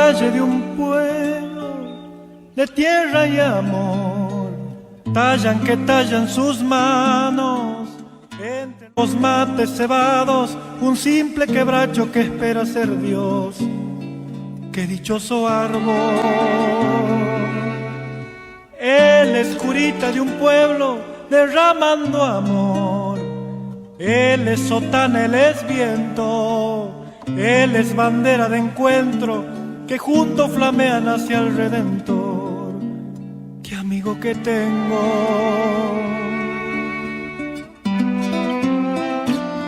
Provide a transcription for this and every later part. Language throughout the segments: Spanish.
calle de un pueblo de tierra y amor, tallan que tallan sus manos, entre los mates cebados, un simple quebracho que espera ser Dios. ¡Qué dichoso árbol! Él es curita de un pueblo derramando amor. Él es sotana, él es viento, él es bandera de encuentro que juntos flamean hacia el Redentor. ¡Qué amigo que tengo!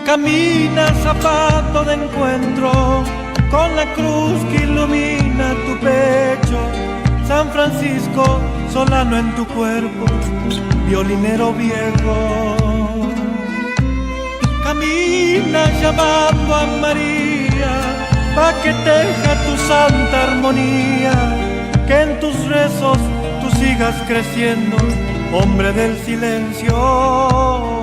Camina zapato de encuentro con la cruz que ilumina tu pecho. San Francisco, solano en tu cuerpo, violinero viejo. Camina llamando a María, pa' que teja tu santa armonía, que en tus rezos tú sigas creciendo, hombre del silencio.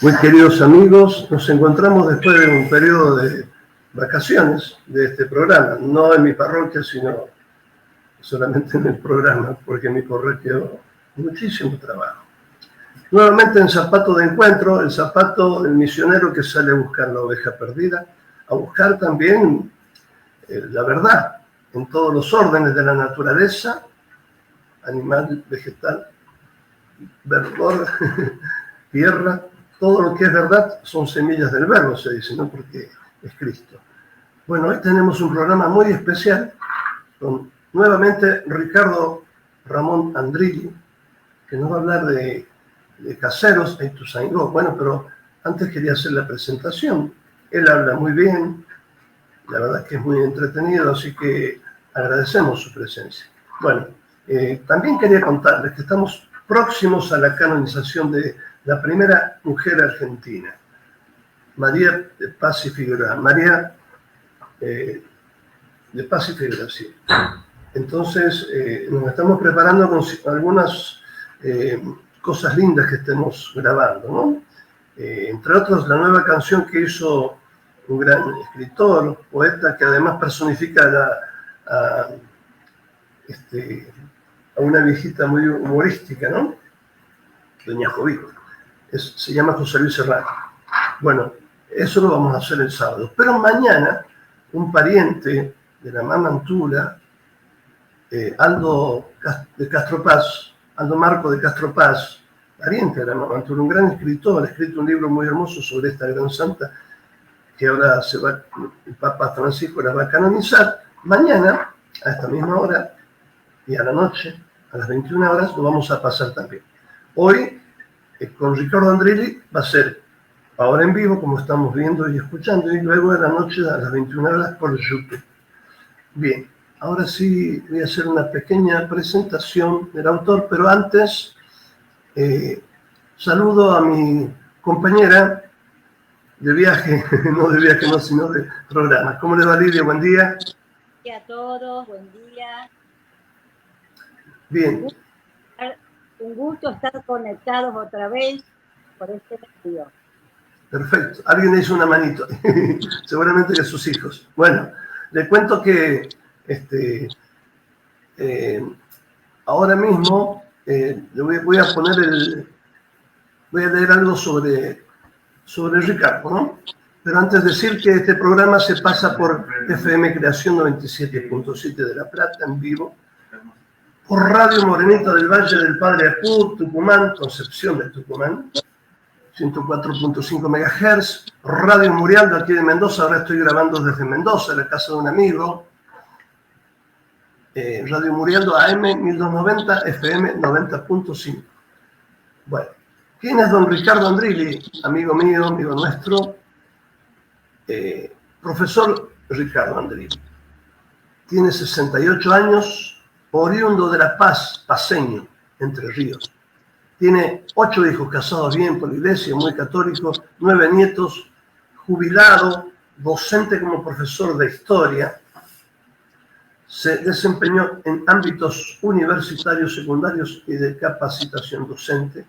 Muy queridos amigos, nos encontramos después de un periodo de vacaciones de este programa, no en mi parroquia, sino solamente en el programa, porque me corrigió muchísimo trabajo. Nuevamente en Zapato de Encuentro, el zapato del misionero que sale a buscar la oveja perdida, a buscar también la verdad en todos los órdenes de la naturaleza, animal, vegetal, verdor, tierra. Todo lo que es verdad son semillas del verbo, se dice, ¿no? Porque es Cristo. Bueno, hoy tenemos un programa muy especial con nuevamente Ricardo Ramón Andrilli, que nos va a hablar de caseros e Ituzaingó. Bueno, pero antes quería hacer la presentación. Él habla muy bien, la verdad es que es muy entretenido, así que agradecemos su presencia. Bueno, también quería contarles que estamos próximos a la canonización de la primera mujer argentina, María de Paz y Figueroa. María de Paz y Figueroa, sí. Entonces, nos estamos preparando con algunas cosas lindas que estemos grabando, ¿no? Entre otros, la nueva canción que hizo un gran escritor, poeta, que además personifica a una viejita muy humorística, ¿no? Doña Jovita. Se llama José Luis Serrano. Bueno, eso lo vamos a hacer el sábado. Pero mañana, un pariente de la Mamantula, Aldo de Castro Paz, Aldo Marco de Castro Paz, pariente de la Mamantula, un gran escritor, ha escrito un libro muy hermoso sobre esta gran santa, que ahora el Papa Francisco la va a canonizar. Mañana, a esta misma hora, y a la noche, a las 21 horas, lo vamos a pasar también. Hoy, con Ricardo Andrilli, va a ser ahora en vivo, como estamos viendo y escuchando, y luego de la noche a las 21 horas por YouTube. Bien, ahora sí voy a hacer una pequeña presentación del autor, pero antes saludo a mi compañera de viaje, no, sino de programa. ¿Cómo le va, Lidia? Buen día. Y a todos, buen día. Bien. Un gusto estar conectados otra vez por este medio. Perfecto. Alguien hizo una manito. Seguramente que sus hijos. Bueno, le cuento que ahora mismo voy a leer algo sobre Ricardo, ¿no? Pero antes decir que este programa se pasa por FM Creación 97.7 de La Plata en vivo, por Radio Morenita del Valle del Padre Apú, Tucumán, Concepción de Tucumán, 104.5 MHz, Radio Murialdo aquí de Mendoza, ahora estoy grabando desde Mendoza, la casa de un amigo, Radio Murialdo AM 1290, FM 90.5. Bueno, ¿quién es don Ricardo Andrilli? Amigo mío, amigo nuestro, profesor Ricardo Andrilli. Tiene 68 años, oriundo de La Paz, paceño, Entre Ríos. Tiene 8 hijos casados bien por la iglesia, muy católicos, 9 nietos, jubilado, docente como profesor de historia. Se desempeñó en ámbitos universitarios, secundarios y de capacitación docente.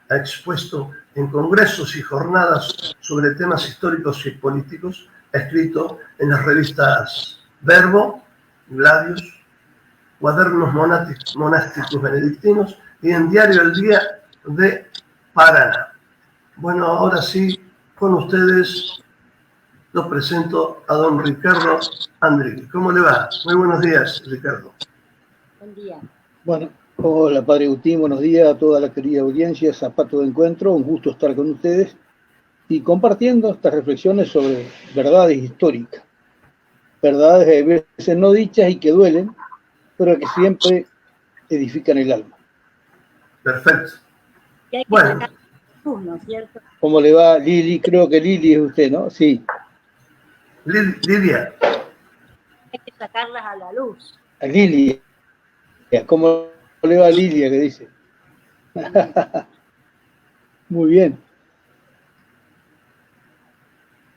Ha expuesto en congresos y jornadas sobre temas históricos y políticos. Ha escrito en las revistas Verbo, Gladius, Cuadernos Monásticos Benedictinos y en Diario El Día de Paraná. Bueno, ahora sí, con ustedes los presento a don Ricardo Andrighi. ¿Cómo le va? Muy buenos días, Ricardo. Buen día. Bueno, hola Padre Agustín, buenos días a toda la querida audiencia, Zapato de Encuentro, un gusto estar con ustedes y compartiendo estas reflexiones sobre verdades históricas. Verdades a veces no dichas y que duelen, pero que siempre edifican el alma. Perfecto. Que hay que Bueno. sacar luz, ¿no es cierto? ¿Cómo le va Lili? Creo que Lili es usted, ¿no? Sí. Lidia, Hay que sacarlas a la luz. A Lilia. ¿Cómo le va a Lilia que dice? Muy bien.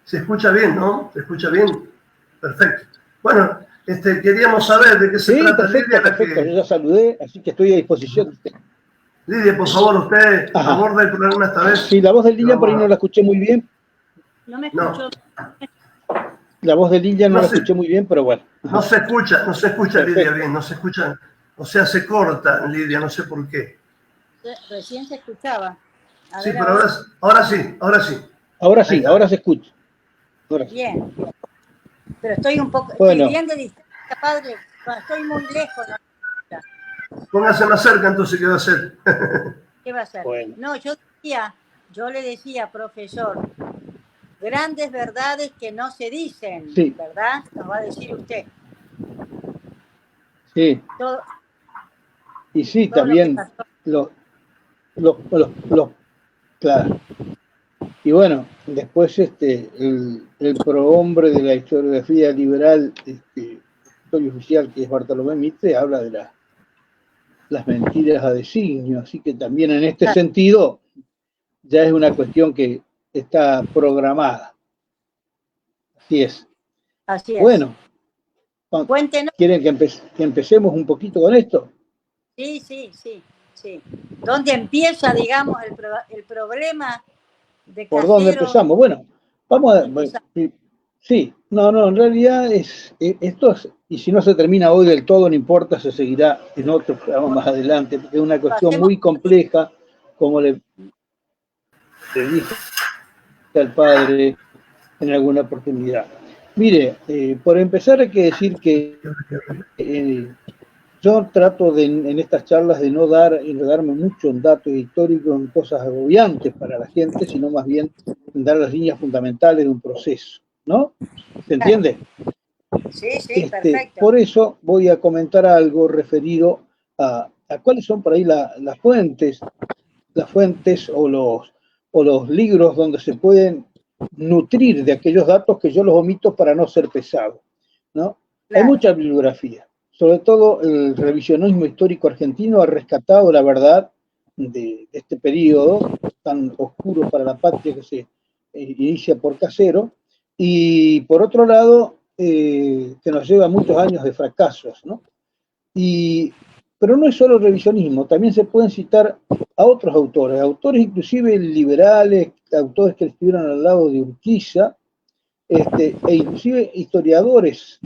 se escucha bien, ¿no? ¿Se escucha bien? Perfecto. Bueno, queríamos saber de qué se Sí, trata, perfecto, Lidia. perfecto. Yo ya saludé, así que estoy a disposición de usted. Lidia, por favor, usted Ajá. aborda el programa esta vez. Sí, la voz de Lilia por ahí no la escuché muy bien. No me No. escuchó. La voz de Lilia no No la sé. escuché muy bien, pero bueno. Ajá. No se escucha, Perfecto. Lidia, bien, no se escucha. O sea, se corta, Lidia, no sé por qué. Recién se escuchaba. A Sí, ver, pero ahora sí, ahora sí. Ahora Ahí sí, está. ahora se escucha. Ahora sí. Bien. Pero estoy un poco, Bueno. estoy bien de distancia, padre. Cuando estoy muy lejos, ¿no? Póngase más cerca, entonces, ¿qué va a hacer? ¿Qué va a hacer? Bueno. No, yo le decía, profesor, grandes verdades que no se dicen, Sí. ¿verdad? Nos va a decir usted. Sí, Todo, y sí, todo también lo que pasó. los claro. Y bueno, después el prohombre de la historiografía liberal, historia oficial, que es Bartolomé Mitre, habla de las mentiras a designio, así que también en este sentido ya es una cuestión que está programada. Así es. Así es. Bueno, Cuéntenos. ¿quieren que empecemos un poquito con esto? Sí. ¿Dónde empieza, digamos, el problema de ¿Por dónde Casero? empezamos? Bueno, vamos a... Empezamos. Sí, no, en realidad esto es, y si no se termina hoy del todo, no importa, se seguirá en otro programa más adelante, porque es una cuestión muy compleja, como le dije al padre en alguna oportunidad. Mire, por empezar hay que decir que yo trato en estas charlas de no enredarme mucho en datos históricos, en cosas agobiantes para la gente, sino más bien en dar las líneas fundamentales de un proceso, ¿no? ¿Se entiende? Sí, perfecto. Por eso voy a comentar algo referido a cuáles son por ahí las fuentes o los libros donde se pueden nutrir de aquellos datos que yo los omito para no ser pesado, ¿no? Claro. Hay mucha bibliografía. Sobre todo el revisionismo histórico argentino ha rescatado la verdad de este periodo tan oscuro para la patria que se inicia por Casero, y por otro lado, que nos lleva muchos años de fracasos, ¿no? Pero no es solo el revisionismo, también se pueden citar a otros autores inclusive liberales, autores que estuvieron al lado de Urquiza, e inclusive historiadores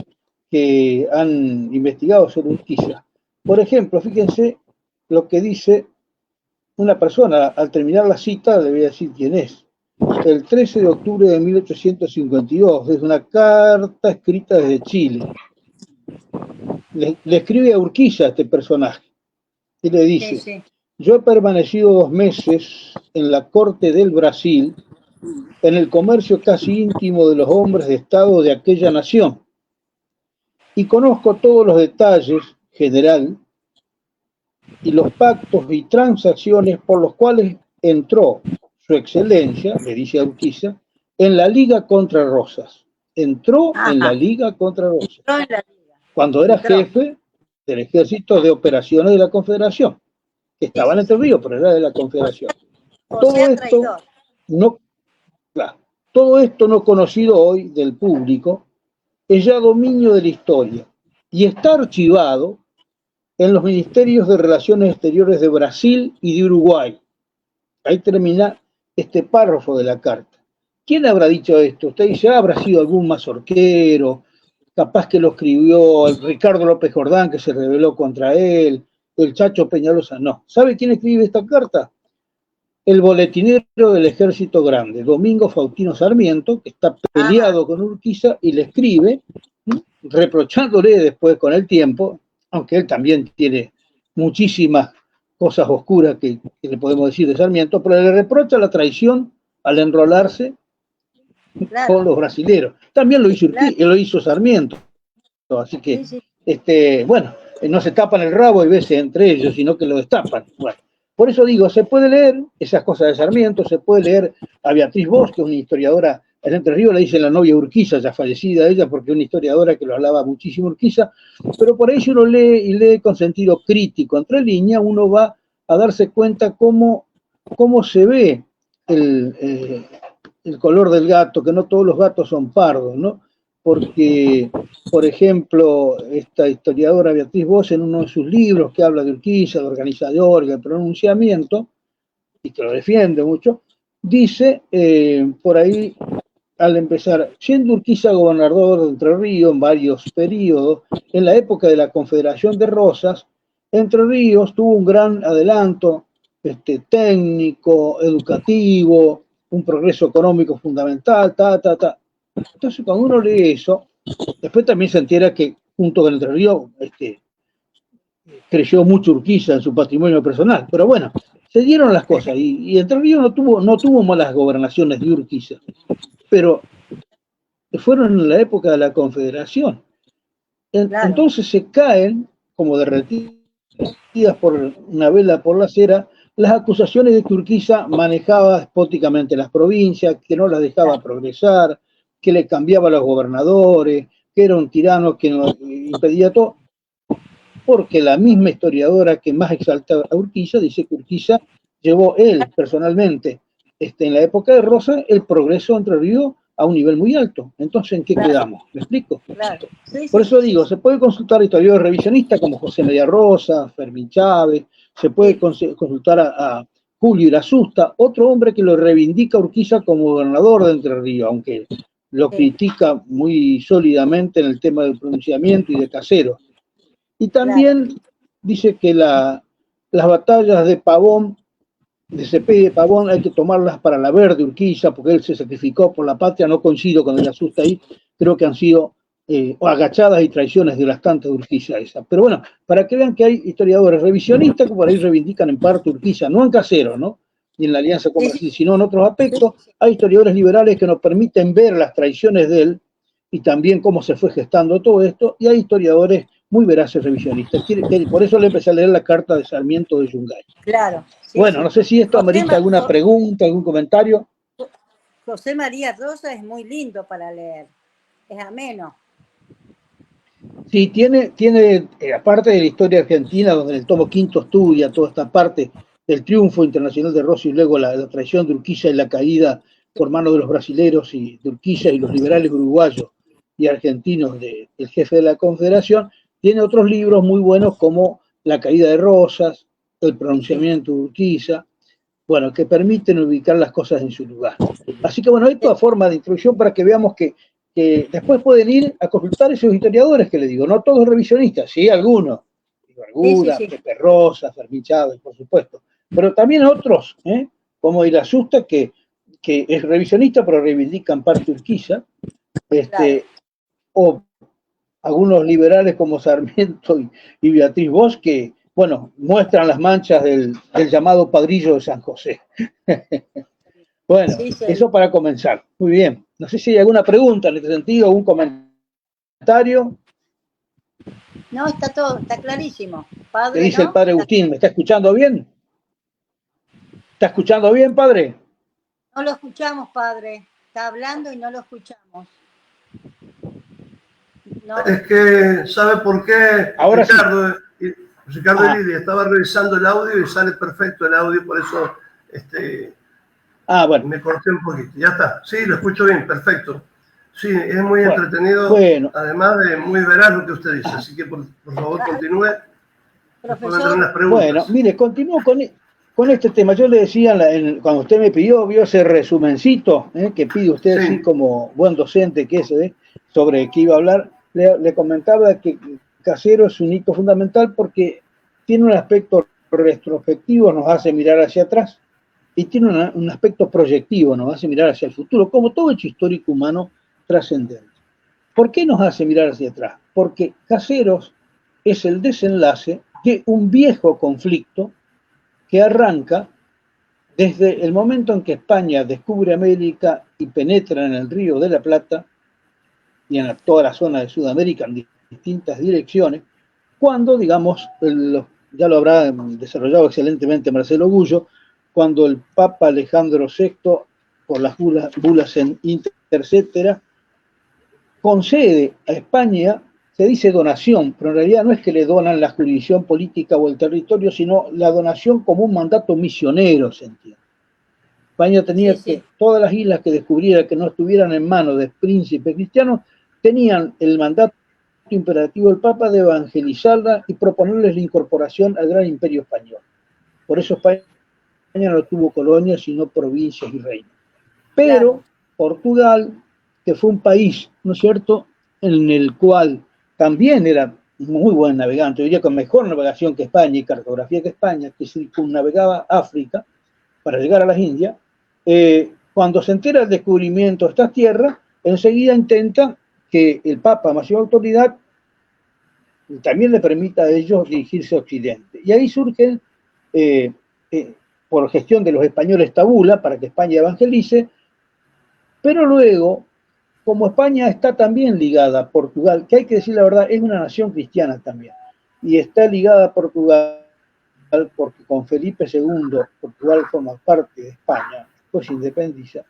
que han investigado sobre Urquiza. Por ejemplo, fíjense lo que dice una persona, al terminar la cita, le voy a decir quién es. El 13 de octubre de 1852, desde una carta escrita desde Chile. Le escribe a Urquiza este personaje y le dice: Sí. yo he permanecido 2 meses en la corte del Brasil, en el comercio casi íntimo de los hombres de Estado de aquella nación, y conozco todos los detalles general y los pactos y transacciones por los cuales entró su excelencia, le dice a Urquiza, en la Liga contra Rosas. Entró en la Liga contra Rosas, cuando era jefe del ejército de operaciones de la Confederación, que estaba en Entre Ríos, pero era de la Confederación. O Todo sea, esto traidor. no, claro, Todo esto no conocido hoy del público es ya dominio de la historia y está archivado en los ministerios de Relaciones Exteriores de Brasil y de Uruguay. Ahí termina este párrafo de la carta. ¿Quién habrá dicho esto? Usted dice, habrá sido algún mazorquero, capaz que lo escribió el Ricardo López Jordán, que se rebeló contra él, el Chacho Peñalosa. No. ¿Sabe quién escribe esta carta? El boletinero del Ejército Grande, Domingo Faustino Sarmiento, que está peleado con Urquiza y le escribe, reprochándole después con el tiempo, aunque él también tiene muchísimas cosas oscuras que le podemos decir de Sarmiento, pero le reprocha la traición al enrolarse con los brasileros. También lo hizo Urquiza, lo hizo Sarmiento. Así que, bueno, no se tapan el rabo y veces entre ellos, sino que lo destapan. Bueno, por eso digo, se puede leer esas cosas de Sarmiento, se puede leer a Beatriz Bosch, que es una historiadora, en Entre Ríos le dicen la novia Urquiza, ya fallecida ella, porque es una historiadora que lo hablaba muchísimo Urquiza, pero por ahí si uno lee y lee con sentido crítico, entre líneas, uno va a darse cuenta cómo se ve el color del gato, que no todos los gatos son pardos, ¿no? Porque, por ejemplo, esta historiadora Beatriz Bosch, en uno de sus libros que habla de Urquiza, de organizador, de pronunciamiento, y que lo defiende mucho, dice, por ahí, al empezar, siendo Urquiza gobernador de Entre Ríos en varios periodos, en la época de la Confederación de Rosas, Entre Ríos tuvo un gran adelanto técnico, educativo, un progreso económico fundamental, Entonces, cuando uno lee eso, después también se entera que, junto con Entre Ríos, creció mucho Urquiza en su patrimonio personal. Pero bueno, se dieron las cosas, y Entre Ríos no tuvo malas gobernaciones de Urquiza, pero fueron en la época de la Confederación. Entonces se caen, como derretidas por una vela por la cera, las acusaciones de que Urquiza manejaba despóticamente las provincias, que no las dejaba progresar, que le cambiaba a los gobernadores, que era un tirano que nos impedía todo, porque la misma historiadora que más exalta a Urquiza dice que Urquiza llevó él personalmente, en la época de Rosa, el progreso Entre Ríos a un nivel muy alto. Entonces, ¿en qué quedamos? ¿Me explico? Por eso digo, se puede consultar a historiadores revisionistas como José María Rosa, Fermín Chávez, se puede consultar a Julio Irasusta, otro hombre que lo reivindica a Urquiza como gobernador de Entre Ríos, aunque lo critica muy sólidamente en el tema del pronunciamiento y de Casero. Y también dice que las batallas de Pavón, de Cepeda y de Pavón, hay que tomarlas para la verde Urquiza, porque él se sacrificó por la patria. No coincido con el Asusta ahí, creo que han sido agachadas y traiciones de las tantas de Urquiza esa. Pero bueno, para que vean que hay historiadores revisionistas que por ahí reivindican en parte Urquiza, no en Casero, ¿no? Ni en la Alianza Comercial, sino en otros aspectos. Hay historiadores liberales que nos permiten ver las traiciones de él y también cómo se fue gestando todo esto, y hay historiadores muy veraces revisionistas. Por eso le empecé a leer la carta de Sarmiento de Yungay. Claro. Bueno, no sé si esto amerita alguna pregunta, algún comentario. José María Rosa es muy lindo para leer, es ameno. Sí, tiene aparte de la historia argentina, donde en el tomo quinto estudia toda esta parte del triunfo internacional de Rosa y luego la traición de Urquiza y la caída por mano de los brasileros y de Urquiza y los liberales uruguayos y argentinos del jefe de la Confederación, tiene otros libros muy buenos como La caída de Rosas, El pronunciamiento de Urquiza, bueno, que permiten ubicar las cosas en su lugar. Así que bueno, esto a forma de introducción para que veamos que después pueden ir a consultar esos historiadores que les digo, no todos revisionistas, sí, algunos, Arguda, Pepe Rosa, Fermín Chávez, por supuesto, pero también otros, como Irasusta, que es revisionista, pero reivindican parte Urquiza, o algunos liberales como Sarmiento y Beatriz Bosch, que, bueno, muestran las manchas del llamado padrillo de San José. Bueno, eso para comenzar. Muy bien. No sé si hay alguna pregunta en este sentido, algún comentario. No, está todo, está clarísimo. Padre, ¿Qué dice el padre Agustín? ¿Me está escuchando bien? ¿Está escuchando bien, padre? No lo escuchamos, padre. Está hablando y no lo escuchamos. No. Es que, ¿sabe por qué? Ahora Ricardo y Lidia, estaba revisando el audio y sale perfecto el audio, por eso Bueno. Me corté un poquito. Ya está. Sí, lo escucho bien, perfecto. Sí, es muy entretenido, bueno. Además de muy veraz lo que usted dice. Así que, por favor, continúe. Después vendrán las preguntas. Bueno, mire, continúo con este tema. Yo le decía, cuando usted me pidió, vio ese resumencito que pide usted, Sí. así como buen docente que es, sobre qué iba a hablar. Le comentaba que Casero es un hito fundamental porque tiene un aspecto retrospectivo, nos hace mirar hacia atrás, y tiene un aspecto proyectivo, nos hace mirar hacia el futuro, como todo hecho histórico humano trascendente. ¿Por qué nos hace mirar hacia atrás? Porque Caseros es el desenlace de un viejo conflicto que arranca desde el momento en que España descubre América y penetra en el Río de la Plata y en toda la zona de Sudamérica en distintas direcciones, cuando, digamos, ya lo habrá desarrollado excelentemente Marcelo Gullo, cuando el Papa Alejandro VI, por las bulas en Intercetera, concede a España, se dice donación, pero en realidad no es que le donan la jurisdicción política o el territorio, sino la donación como un mandato misionero, se entiende. España tenía que, todas las islas que descubriera que no estuvieran en manos de príncipes cristianos, tenían el mandato imperativo del Papa de evangelizarla y proponerles la incorporación al gran imperio español. Por eso España no tuvo colonias, sino provincias y reinos. Pero Portugal, que fue un país, ¿no es cierto?, en el cual también era muy buen navegante, yo diría con mejor navegación que España y cartografía que España, que circunnavegaba África para llegar a las Indias, cuando se entera del descubrimiento de estas tierras, enseguida intenta que el Papa, máxima autoridad, también le permita a ellos dirigirse a Occidente. Y ahí surgen, por gestión de los españoles, tabula para que España evangelice, pero luego, como España está también ligada a Portugal, que hay que decir la verdad, es una nación cristiana también, y está ligada a Portugal porque con Felipe II Portugal forma parte de España, pues se independiza,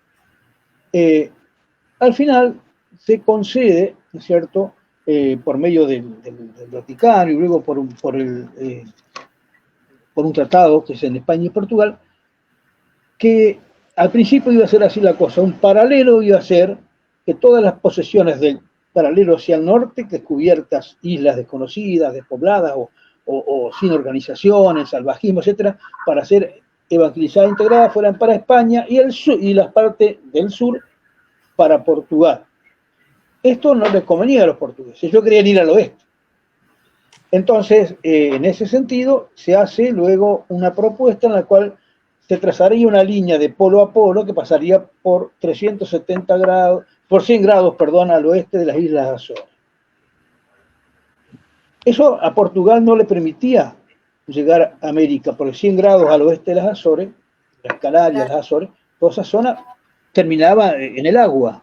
al final se concede, ¿no es cierto?, por medio del Vaticano y luego por un tratado que es en España y Portugal, que al principio iba a ser así la cosa, un paralelo iba a ser que todas las posesiones del paralelo hacia el norte, descubiertas islas desconocidas, despobladas o sin organizaciones, salvajismo, etcétera, para ser evangelizadas e integradas, fueran para España y, y la parte del sur para Portugal. Esto no les convenía a los portugueses, ellos querían ir al oeste. Entonces, en ese sentido, se hace luego una propuesta en la cual se trazaría una línea de polo a polo que pasaría por 370 grados, por 100 grados, perdón, al oeste de las Islas Azores. Eso a Portugal no le permitía llegar a América, porque 100 grados al oeste de las Azores, las Canarias, las Azores, toda esa zona terminaba en el agua.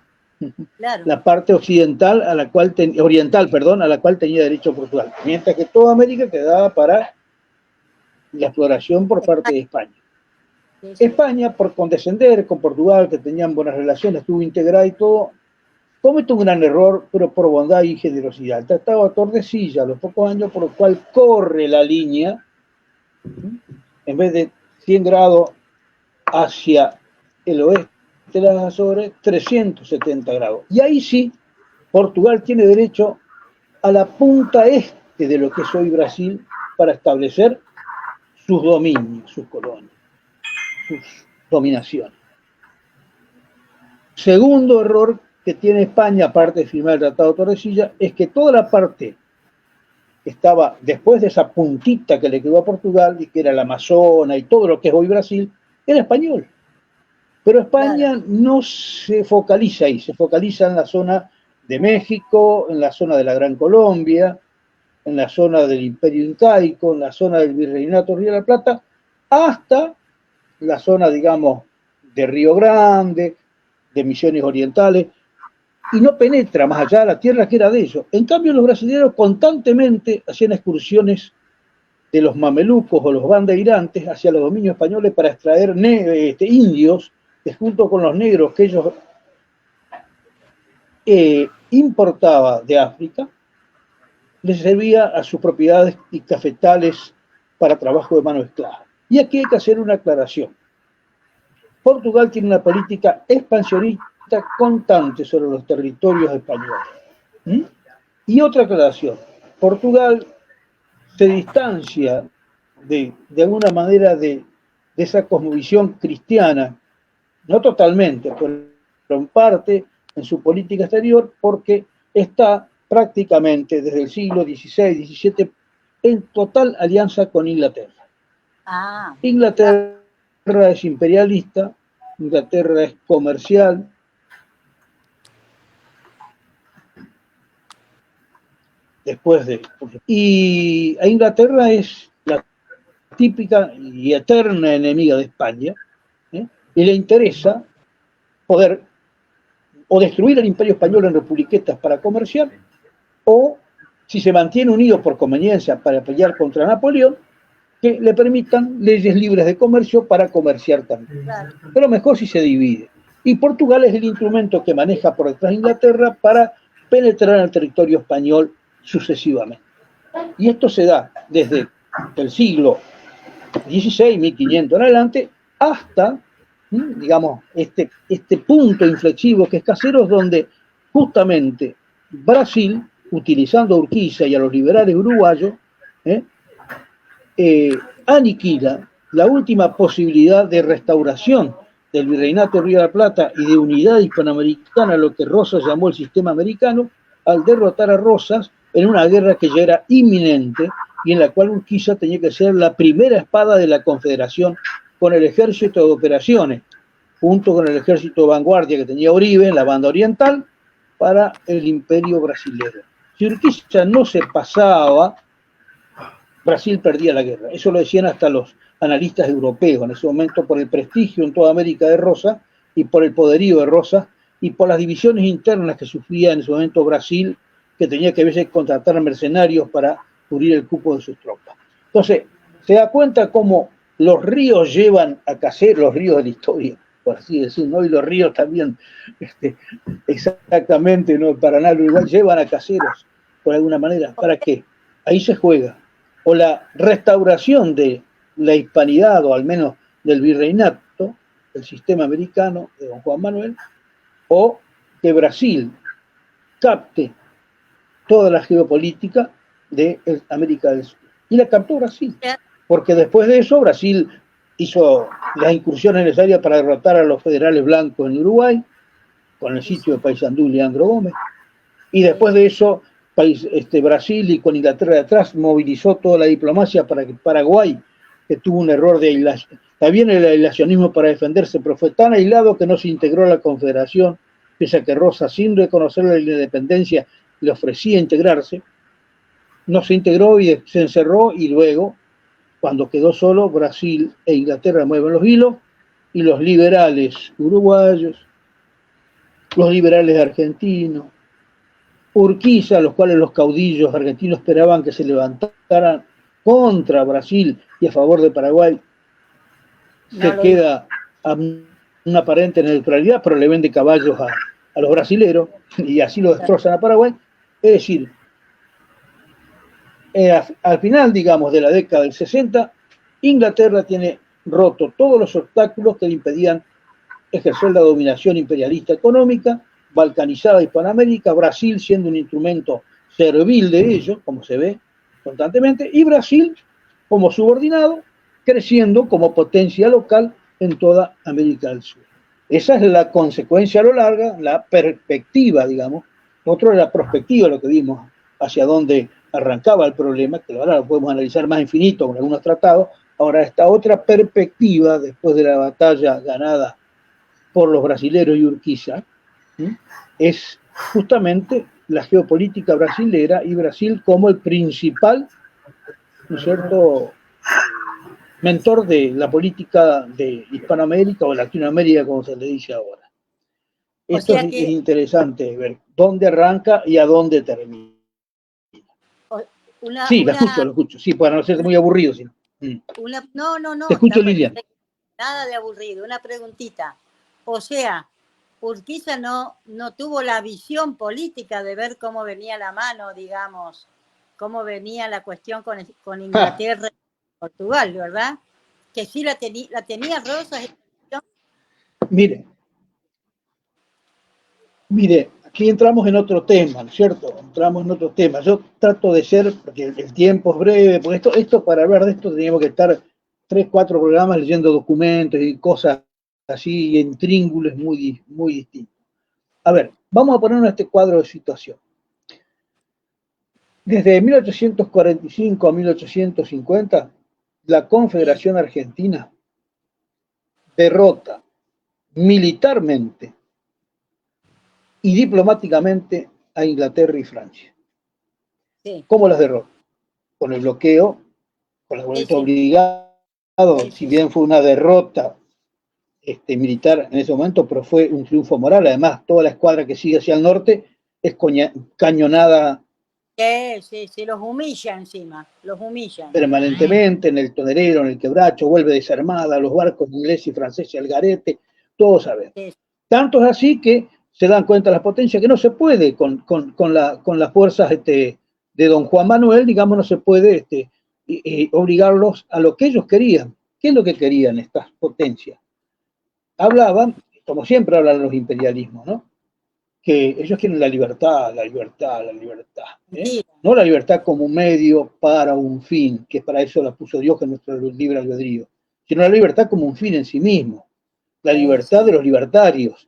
Claro. La parte occidental a la cual oriental, perdón, a la cual tenía derecho Portugal, mientras que toda América quedaba para la exploración por parte de España. Sí, sí. España, por condescender con Portugal, que tenían buenas relaciones, estuvo integrada y todo, comete un gran error, pero por bondad y generosidad. El Tratado de Tordesillas, a los pocos años, por lo cual corre la línea, en vez de 100 grados hacia el oeste de las Azores, 370 grados. Y ahí sí, Portugal tiene derecho a la punta este de lo que es hoy Brasil para establecer sus dominios, sus colonias, sus dominaciones. Segundo error que tiene España, aparte de firmar el Tratado de Tordesillas, es que toda la parte que estaba después de esa puntita que le quedó a Portugal, y que era el Amazonas y todo lo que es hoy Brasil, era español. Pero España no se focaliza ahí, se focaliza en la zona de México, en la zona de la Gran Colombia, en la zona del Imperio Incaico, en la zona del Virreinato Río de la Plata, hasta la zona, digamos, de Río Grande, de Misiones Orientales, y no penetra más allá de la tierra que era de ellos. En cambio, los brasileños constantemente hacían excursiones de los mamelucos o los bandeirantes hacia los dominios españoles para extraer indios, que junto con los negros que ellos importaba de África, les servía a sus propiedades y cafetales para trabajo de mano esclava. Y aquí hay que hacer una aclaración. Portugal tiene una política expansionista constante sobre los territorios españoles. ¿Mm? Y otra aclaración, Portugal se distancia de alguna manera de esa cosmovisión cristiana, no totalmente, pero en parte en su política exterior, porque está prácticamente desde el siglo XVI, XVII en total alianza con Inglaterra. Inglaterra es imperialista, Inglaterra es comercial. Y a Inglaterra es la típica y eterna enemiga de España, ¿eh? Y le interesa poder o destruir el imperio español en republiquetas para comerciar, o si se mantiene unido por conveniencia para pelear contra Napoleón, que le permitan leyes libres de comercio para comerciar también. Claro. Pero mejor si se divide. Y Portugal es el instrumento que maneja por detrás de Inglaterra para penetrar en el territorio español sucesivamente. Y esto se da desde el siglo XVI, 1500 en adelante, hasta, digamos, este punto inflexivo que es Caseros, donde justamente Brasil, utilizando a Urquiza y a los liberales uruguayos, aniquila la última posibilidad de restauración del virreinato de Río de la Plata y de unidad hispanoamericana, lo que Rosas llamó el sistema americano, al derrotar a Rosas en una guerra que ya era inminente y en la cual Urquiza tenía que ser la primera espada de la Confederación con el ejército de operaciones, junto con el ejército de vanguardia que tenía Uribe en la banda oriental, para el imperio brasilero. Si Urquiza no se pasaba, Brasil perdía la guerra. Eso lo decían hasta los analistas europeos en ese momento, por el prestigio en toda América de Rosas y por el poderío de Rosas y por las divisiones internas que sufría en ese momento Brasil, que tenía que a veces contratar mercenarios para cubrir el cupo de sus tropas. Entonces, se da cuenta cómo los ríos llevan a Caseros, los ríos de la historia, por así decirlo, ¿no? Y los ríos también, exactamente, ¿no? Paraná, el Uruguay, llevan a Caseros, por alguna manera. ¿Para qué? Ahí se juega. O la restauración de la hispanidad, o al menos del virreinato, del sistema americano de don Juan Manuel, o que Brasil capte toda la geopolítica de América del Sur. Y la captó Brasil, porque después de eso Brasil hizo las incursiones necesarias para derrotar a los federales blancos en Uruguay, con el sitio de Paysandú y Leandro Gómez, y después de eso Brasil, y con Inglaterra detrás, movilizó toda la diplomacia para que Paraguay, que tuvo un error de aislación, también el aislacionismo para defenderse, pero fue tan aislado que no se integró a la Confederación, pese a que Rosas, sin reconocer la independencia, le ofrecía integrarse, no se integró y se encerró, y luego, cuando quedó solo, Brasil e Inglaterra mueven los hilos, y los liberales uruguayos, los liberales argentinos, Urquiza, los cuales los caudillos argentinos esperaban que se levantaran contra Brasil y a favor de Paraguay, se queda a una aparente neutralidad, pero le vende caballos a los brasileros y así lo destrozan a Paraguay. Es decir, al final, digamos, de la década del 60, Inglaterra tiene roto todos los obstáculos que le impedían ejercer la dominación imperialista económica, balcanizada Hispanoamérica, Brasil siendo un instrumento servil de ello, como se ve constantemente, y Brasil como subordinado, creciendo como potencia local en toda América del Sur. Esa es la consecuencia a lo largo, la perspectiva, digamos. Otro es la perspectiva, lo que vimos, hacia dónde arrancaba el problema, que ahora lo podemos analizar más infinito con algunos tratados. Ahora, esta otra perspectiva, después de la batalla ganada por los brasileros y Urquiza, es justamente la geopolítica brasilera y Brasil como el principal, ¿no es cierto?, mentor de la política de Hispanoamérica o Latinoamérica, como se le dice ahora. Esto es interesante ver dónde arranca y a dónde termina. Lo escucho, sí, para no ser muy aburrido. ¿Sí? No. Te escucho, Lilian. Nada de aburrido, una preguntita. O sea, Urquiza no tuvo la visión política de ver cómo venía la mano, digamos, cómo venía la cuestión con Inglaterra y Portugal, ¿verdad? Que sí la tenía Rosas. Mire, aquí entramos en otro tema, ¿no es cierto? Entramos en otro tema. Yo trato de ser, porque el tiempo es breve, porque esto para hablar de esto teníamos que estar 3, 4 programas leyendo documentos y cosas así, intríngules muy, muy distintos. A ver, vamos a ponernos este cuadro de situación. Desde 1845 a 1850, la Confederación Argentina derrota militarmente y diplomáticamente a Inglaterra y Francia. Sí. ¿Cómo las derrota? Con el bloqueo, con la vuelta obligada, si bien fue una derrota militar en ese momento, pero fue un triunfo moral. Además, toda la escuadra que sigue hacia el norte es cañonada. Sí, los humilla encima, los humillan. Permanentemente en el Tonerero, en el Quebracho, vuelve desarmada, los barcos ingleses y franceses al garete, todos saben. Sí. Tanto es así que se dan cuenta las potencias que no se puede con las fuerzas de don Juan Manuel, digamos, no se puede obligarlos a lo que ellos querían. ¿Qué es lo que querían estas potencias? Hablaban, como siempre hablan los imperialismos, ¿no? Que ellos quieren la libertad, la libertad, la libertad. Sí. No la libertad como un medio para un fin, que para eso la puso Dios en nuestro libre albedrío, sino la libertad como un fin en sí mismo. La libertad de los libertarios.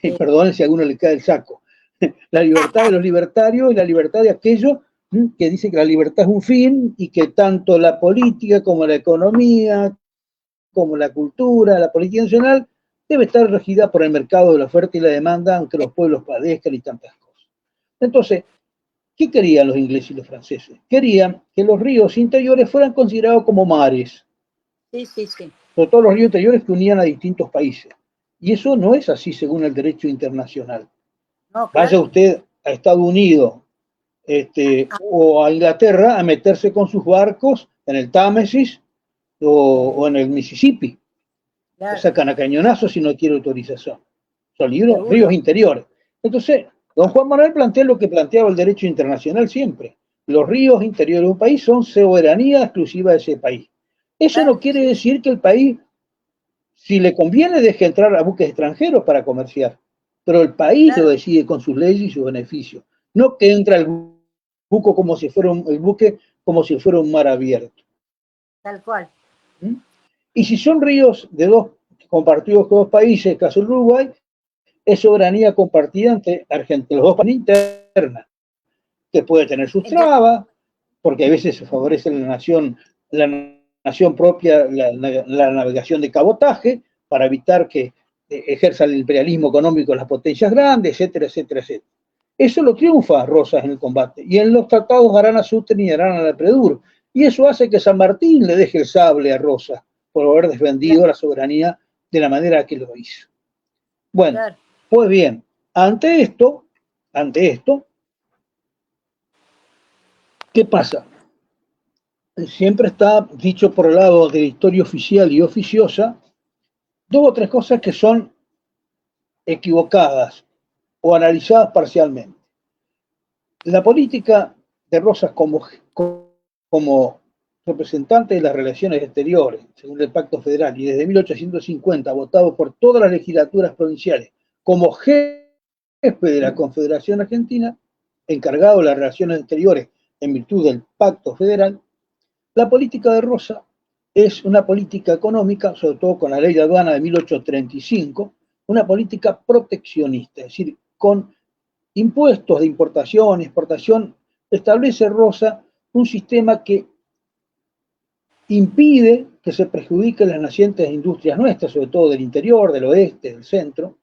Y perdonen si a alguno le cae el saco. La libertad de los libertarios y la libertad de aquellos que dicen que la libertad es un fin y que tanto la política como la economía, como la cultura, la política nacional, debe estar regida por el mercado de la oferta y la demanda, aunque los pueblos padezcan y tantas cosas. Entonces, ¿qué querían los ingleses y los franceses? Querían que los ríos interiores fueran considerados como mares. Sí. Sobre todo los ríos interiores que unían a distintos países. Y eso no es así según el derecho internacional. No, claro. Vaya usted a Estados Unidos o a Inglaterra a meterse con sus barcos en el Támesis o en el Mississippi. Claro. Lo sacan a cañonazos si no quiere autorización. Son ríos interiores. Entonces, don Juan Manuel plantea lo que planteaba el derecho internacional siempre. Los ríos interiores de un país son soberanía exclusiva de ese país. Eso no quiere decir que el país, si le conviene, deje entrar a buques extranjeros para comerciar. Pero el país lo decide con sus leyes y sus beneficios. No que entra el buque como si fuera un mar abierto. Tal cual. Y si son ríos compartidos con dos países, caso el Uruguay, es soberanía compartida entre los dos países internas, que puede tener sus trabas, porque a veces se favorece la nación propia, la navegación de cabotaje, para evitar que ejerza el imperialismo económico las potencias grandes, etcétera, etcétera, etcétera. Eso lo triunfa Rosas en el combate. Y en los tratados Arana Suten y Arana Lapredur. Y eso hace que San Martín le deje el sable a Rosas por haber defendido la soberanía de la manera que lo hizo. Bueno, pues bien, ante esto, ¿qué pasa? Siempre está dicho por el lado de la historia oficial y oficiosa, 2 o 3 cosas que son equivocadas o analizadas parcialmente. La política de Rosas como representante de las relaciones exteriores, según el Pacto Federal, y desde 1850 votado por todas las legislaturas provinciales como jefe de la Confederación Argentina, encargado de las relaciones exteriores en virtud del Pacto Federal, la política de Rosas es una política económica, sobre todo con la ley de aduana de 1835, una política proteccionista, es decir, con impuestos de importación y exportación, establece Rosas un sistema que impide que se perjudiquen las nacientes industrias nuestras, sobre todo del interior, del oeste, del centro,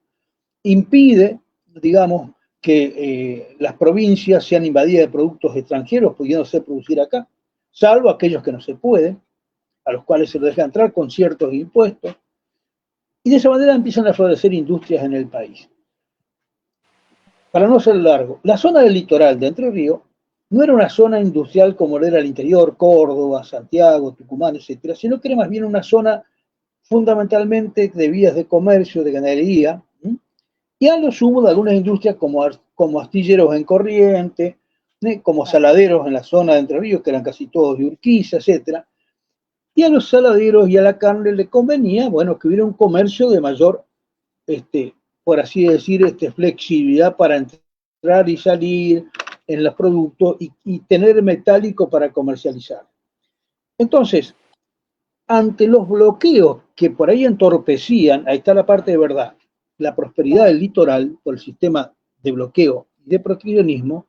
impide, digamos, que las provincias sean invadidas de productos extranjeros, pudiéndose producir acá, salvo aquellos que no se pueden, a los cuales se los deja entrar con ciertos impuestos, y de esa manera empiezan a florecer industrias en el país. Para no ser largo, la zona del litoral de Entre Ríos no era una zona industrial como lo era el interior, Córdoba, Santiago, Tucumán, etcétera, sino que era más bien una zona fundamentalmente de vías de comercio, de ganadería, y a lo sumo de algunas industrias como astilleros en Corrientes, como saladeros en la zona de Entre Ríos, que eran casi todos de Urquiza, etcétera. Y a los saladeros y a la carne le convenía, bueno, que hubiera un comercio de mayor por así decir, flexibilidad para entrar y salir en los productos y tener metálico para comercializar. Entonces, ante los bloqueos que por ahí entorpecían, ahí está la parte de verdad, la prosperidad del litoral por el sistema de bloqueo y de proteccionismo,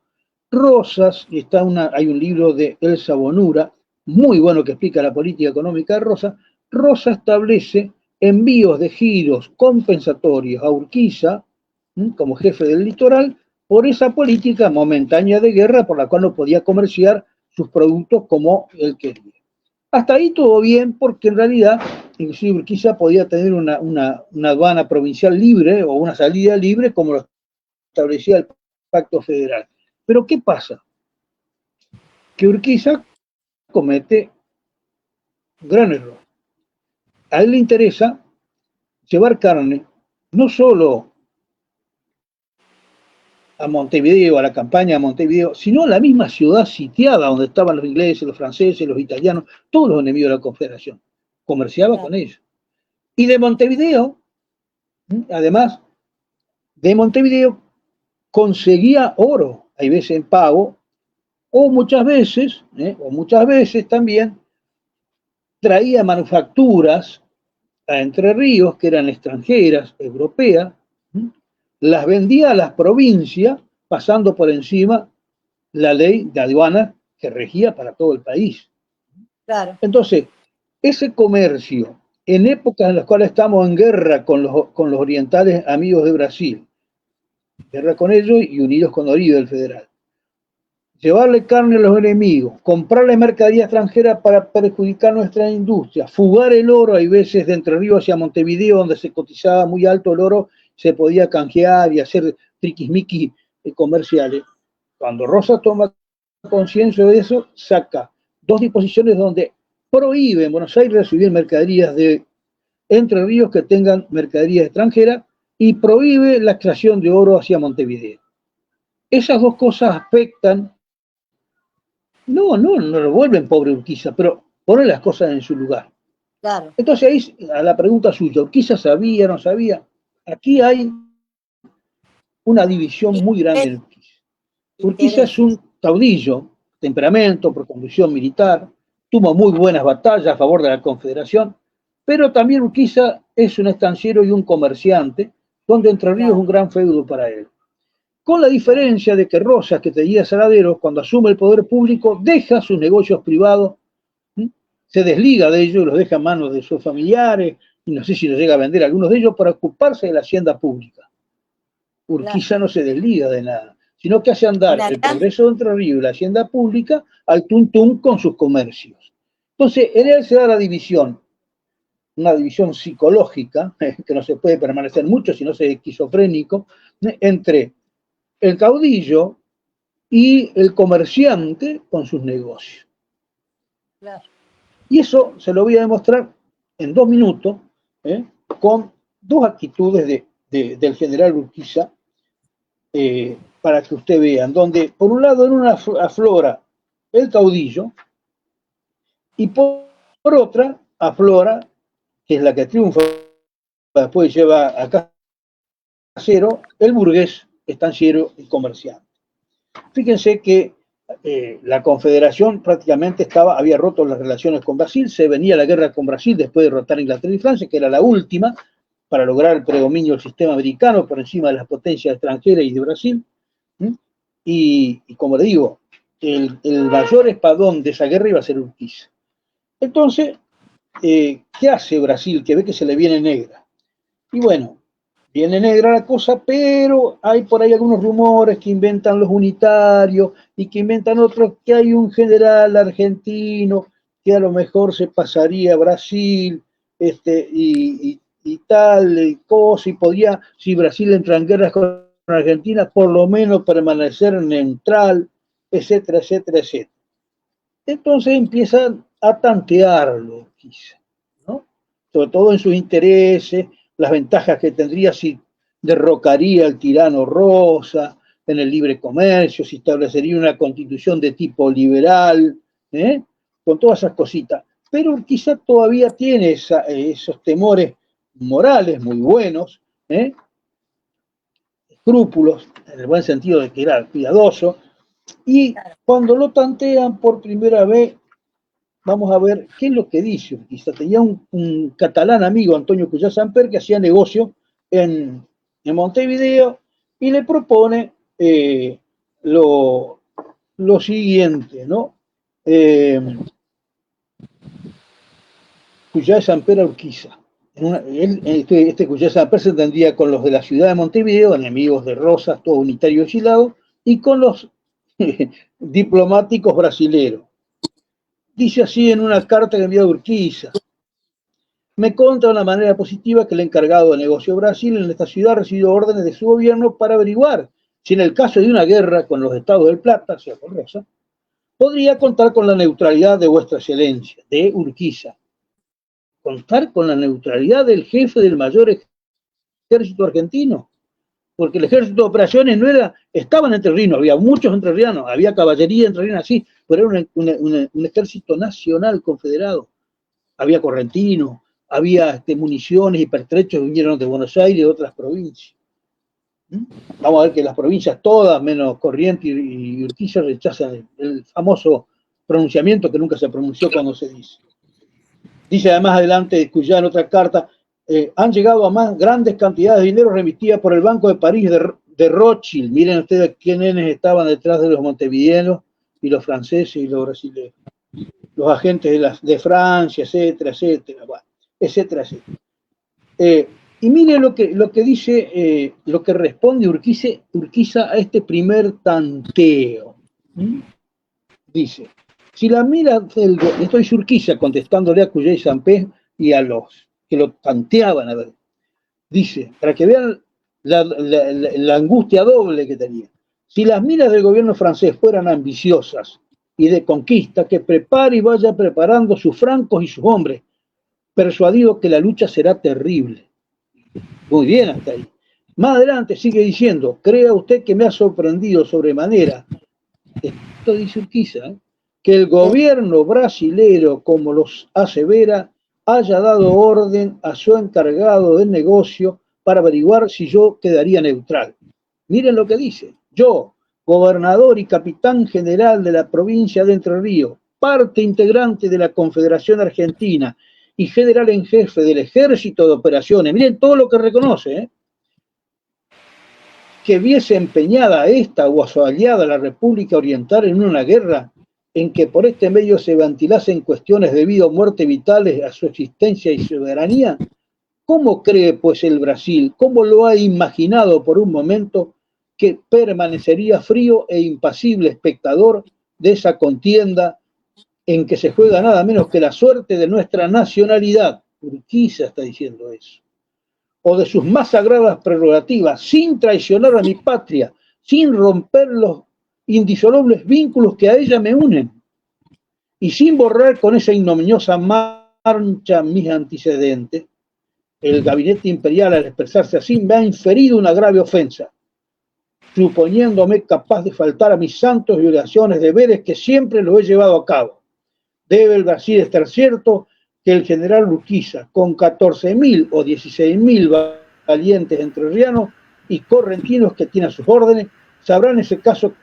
Rosas, y hay un libro de Elsa Bonura, muy bueno que explica la política económica de Rosas, Rosas establece envíos de giros compensatorios a Urquiza, como jefe del litoral, por esa política momentánea de guerra por la cual no podía comerciar sus productos como él quería. Hasta ahí todo bien, porque en realidad, inclusive Urquiza podía tener una aduana provincial libre o una salida libre como lo establecía el Pacto Federal. Pero ¿qué pasa? Que Urquiza comete un gran error. A él le interesa llevar carne no solo a Montevideo, a la campaña de Montevideo, sino a la misma ciudad sitiada donde estaban los ingleses, los franceses, los italianos, todos los enemigos de la Confederación. Comerciaba con ellos. Y de Montevideo, además, de Montevideo conseguía oro, hay veces en pago, o muchas veces también traía manufacturas a Entre Ríos, que eran extranjeras, europeas, las vendía a las provincias, pasando por encima la ley de aduana que regía para todo el país. Claro. Entonces, ese comercio, en épocas en las cuales estamos en guerra con los orientales amigos de Brasil, guerra con ellos y unidos con Oribe del Federal, llevarle carne a los enemigos, comprarle mercadería extranjera para perjudicar nuestra industria, fugar el oro, hay veces de Entre Ríos hacia Montevideo, donde se cotizaba muy alto el oro, se podía canjear y hacer triquismiquis comerciales. Cuando Rosas toma conciencia de eso, saca 2 disposiciones donde prohíbe en Buenos Aires recibir mercaderías de Entre Ríos que tengan mercaderías extranjeras y prohíbe la extracción de oro hacia Montevideo. Esas 2 cosas afectan, no lo vuelven pobre Urquiza, pero ponen las cosas en su lugar. Claro. Entonces ahí, a la pregunta suya, ¿Urquiza sabía, no sabía? Aquí hay una división muy grande en Urquiza. Urquiza es un caudillo, temperamento, por conducción militar, tuvo muy buenas batallas a favor de la Confederación, pero también Urquiza es un estanciero y un comerciante, donde Entre Ríos es un gran feudo para él. Con la diferencia de que Rosas, que tenía Saladero, cuando asume el poder público, deja sus negocios privados, se desliga de ellos, los deja en manos de sus familiares, y no sé si los llega a vender a algunos de ellos para ocuparse de la hacienda pública. Urquiza no se desliga de nada, sino que hace andar el progreso de Entre Ríos y la hacienda pública al tuntún con sus comercios. Entonces, en él se da la división, una división psicológica, que no se puede permanecer mucho si no se es esquizofrénico, entre el caudillo y el comerciante con sus negocios. Claro. Y eso se lo voy a demostrar en 2 minutos, con 2 actitudes del general Urquiza, para que usted vean, donde por un lado en una aflora el caudillo y por otra aflora, que es la que triunfa, después lleva a casero, el burgués estanciero y comerciante. Fíjense que la Confederación prácticamente había roto las relaciones con Brasil, se venía la guerra con Brasil después de derrotar a Inglaterra y Francia, que era la última, para lograr el predominio del sistema americano por encima de las potencias extranjeras y de Brasil. Y como le digo, el mayor espadón de esa guerra iba a ser Urquiza. Entonces, ¿qué hace Brasil? Que ve que se le viene negra. Y bueno, viene negra la cosa, pero hay por ahí algunos rumores que inventan los unitarios y que inventan otros, que hay un general argentino que a lo mejor se pasaría a Brasil, y tal cosa, y podía, si Brasil entra en guerras con Argentina, por lo menos permanecer neutral, etcétera, etcétera, etcétera. Entonces empiezan a tantearlo, quizá, ¿no? Sobre todo en sus intereses, las ventajas que tendría si derrocaría al tirano Rosa, en el libre comercio, si establecería una constitución de tipo liberal, con todas esas cositas. Pero quizá todavía tiene esos temores morales muy buenos, escrúpulos, en el buen sentido de que era cuidadoso, y cuando lo tantean por primera vez, vamos a ver qué es lo que dice Urquiza. Tenía un catalán amigo, Antonio Cuyá Samper, que hacía negocio en Montevideo y le propone lo siguiente, ¿no? Cuyá Samper a Urquiza. Este Cuyá Samper se entendía con los de la ciudad de Montevideo, enemigos de Rosas, todo unitario exilado, y con los diplomáticos brasileros. Dice así en una carta que envió a Urquiza: me consta de una manera positiva que el encargado de negocio Brasil en esta ciudad recibió órdenes de su gobierno para averiguar si en el caso de una guerra con los Estados del Plata, o sea, con Rosa, podría contar con la neutralidad de vuestra excelencia, de Urquiza. Contar con la neutralidad del jefe del mayor ejército argentino, porque el ejército de operaciones no era, estaban entrerrianos, había muchos entrerrianos, había caballería entrerriana, sí, pero era un ejército nacional confederado. Había correntinos, había municiones y pertrechos que vinieron de Buenos Aires y de otras provincias. Vamos a ver que las provincias todas, menos Corrientes y Urquiza, rechazan el famoso pronunciamiento que nunca se pronunció cuando se dice. Dice además adelante Cuyá en otra carta: han llegado a más grandes cantidades de dinero remitidas por el Banco de París de Rothschild. Miren ustedes quiénes estaban detrás de los montevideanos y los franceses y los brasileños. Los agentes de Francia, etcétera, etcétera, bueno, etcétera, etcétera. Y miren lo que dice, lo que responde Urquiza a este primer tanteo. Dice: si la mira esto es Urquiza contestándole a Cuyá y Sampé y a los que lo tanteaban, a ver. Dice, para que vean la angustia doble que tenía: si las miras del gobierno francés fueran ambiciosas y de conquista, que prepare y vaya preparando sus francos y sus hombres, persuadido que la lucha será terrible. Muy bien hasta ahí. Más adelante sigue diciendo: crea usted que me ha sorprendido sobremanera, esto dice Urquiza, que el gobierno brasilero, como los asevera, haya dado orden a su encargado del negocio para averiguar si yo quedaría neutral. Miren lo que dice: yo, gobernador y capitán general de la provincia de Entre Ríos, parte integrante de la Confederación Argentina y general en jefe del Ejército de Operaciones, miren todo lo que reconoce, que viese empeñada esta o a su aliada la República Oriental en una guerra en que por este medio se ventilasen cuestiones de vida o muerte vitales a su existencia y soberanía, ¿cómo cree pues el Brasil, cómo lo ha imaginado por un momento, que permanecería frío e impasible espectador de esa contienda en que se juega nada menos que la suerte de nuestra nacionalidad? Urquiza está diciendo eso. O de sus más sagradas prerrogativas, sin traicionar a mi patria, sin romper los indisolubles vínculos que a ella me unen, y sin borrar con esa ignominiosa mancha mis antecedentes. El gabinete imperial, al expresarse así, me ha inferido una grave ofensa, suponiéndome capaz de faltar a mis santos y obligaciones, deberes que siempre los he llevado a cabo. Debe el Brasil estar cierto que el general Urquiza, con 14.000 o 16.000 valientes entrerrianos y correntinos que tiene a sus órdenes, sabrá en ese caso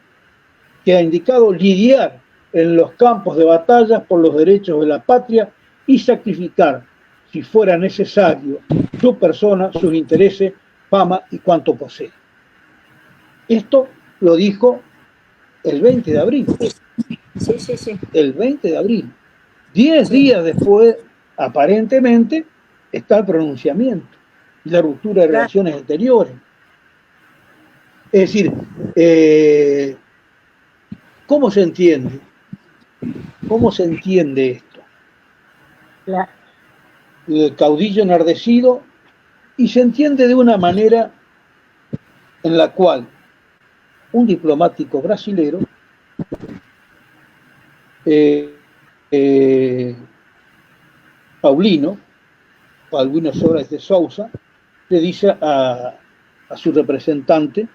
que ha indicado lidiar en los campos de batalla por los derechos de la patria y sacrificar, si fuera necesario, su persona, sus intereses, fama y cuanto posee. Esto lo dijo el 20 de abril. Sí. El 20 de abril. 10 días después, aparentemente, está el pronunciamiento y la ruptura de relaciones exteriores. Es decir, ¿cómo se entiende? ¿Cómo se entiende esto? El caudillo enardecido, y se entiende de una manera en la cual un diplomático brasilero, Paulino Soares de Sousa, le dice a su representante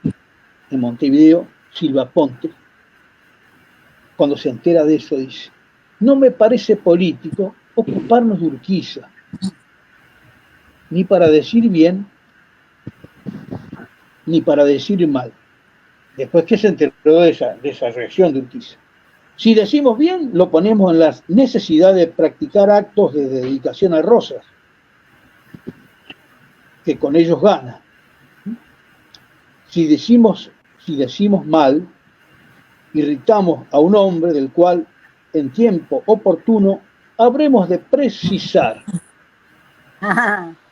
en Montevideo, Silva Ponte, cuando se entera de eso, dice: no me parece político ocuparnos de Urquiza, ni para decir bien, ni para decir mal. Después que se enteró de esa reacción de Urquiza. Si decimos bien, lo ponemos en la necesidad de practicar actos de dedicación a Rosas, que con ellos gana. Si decimos mal, irritamos a un hombre del cual en tiempo oportuno habremos de precisar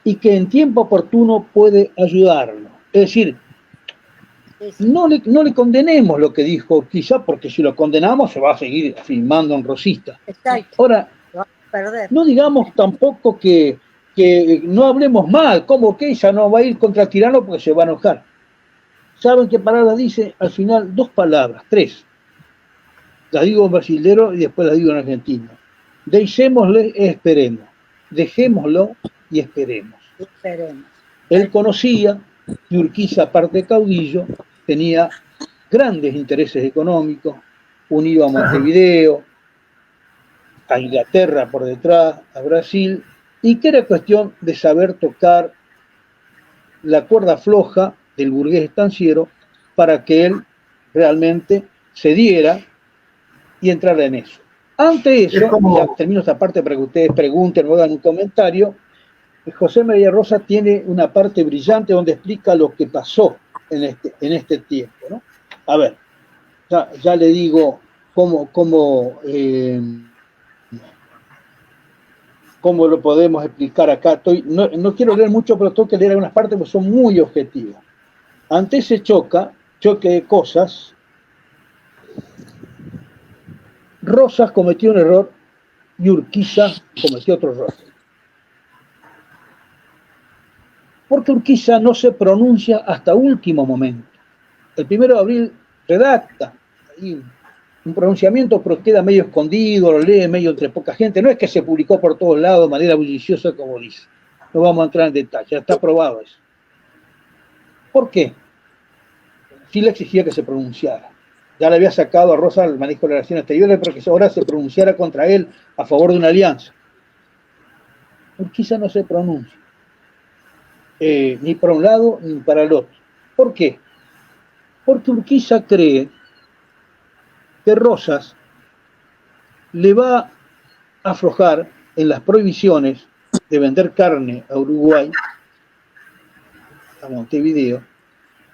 y que en tiempo oportuno puede ayudarlo. Es decir, no le condenemos lo que dijo Urquiza, porque si lo condenamos se va a seguir filmando en rosista. Exacto. Ahora, no digamos tampoco que no hablemos mal, como que ella no va a ir contra el tirano porque se va a enojar. ¿Saben qué palabra dice? Al final, 2 palabras, 3. La digo en brasilero y después la digo en argentino. Deixémosle e esperemos. Dejémoslo y esperemos. Él conocía que Urquiza, aparte de caudillo, tenía grandes intereses económicos, unido a Montevideo, a Inglaterra por detrás, a Brasil, y que era cuestión de saber tocar la cuerda floja del burgués estanciero para que él realmente cediera y entrara en eso. Ante eso, ya termino esta parte para que ustedes pregunten o hagan un comentario, José María Rosa tiene una parte brillante donde explica lo que pasó en este tiempo, ¿no? A ver, ya le digo cómo lo podemos explicar acá. No quiero leer mucho, pero tengo que leer algunas partes porque son muy objetivas. Ante ese choque de cosas, Rosas cometió un error y Urquiza cometió otro error. Porque Urquiza no se pronuncia hasta último momento. El 1 de abril redacta ahí un pronunciamiento, pero queda medio escondido, lo lee medio entre poca gente. No es que se publicó por todos lados de manera bulliciosa, como dice. No vamos a entrar en detalle, ya está probado eso. ¿Por qué? Sí le exigía que se pronunciara. Ya le había sacado a Rosa el manejo de las relaciones exteriores, pero que ahora se pronunciara contra él a favor de una alianza. Urquiza no se pronuncia. Ni para un lado ni para el otro. ¿Por qué? Porque Urquiza cree que Rosas le va a aflojar en las prohibiciones de vender carne a Uruguay, a Montevideo,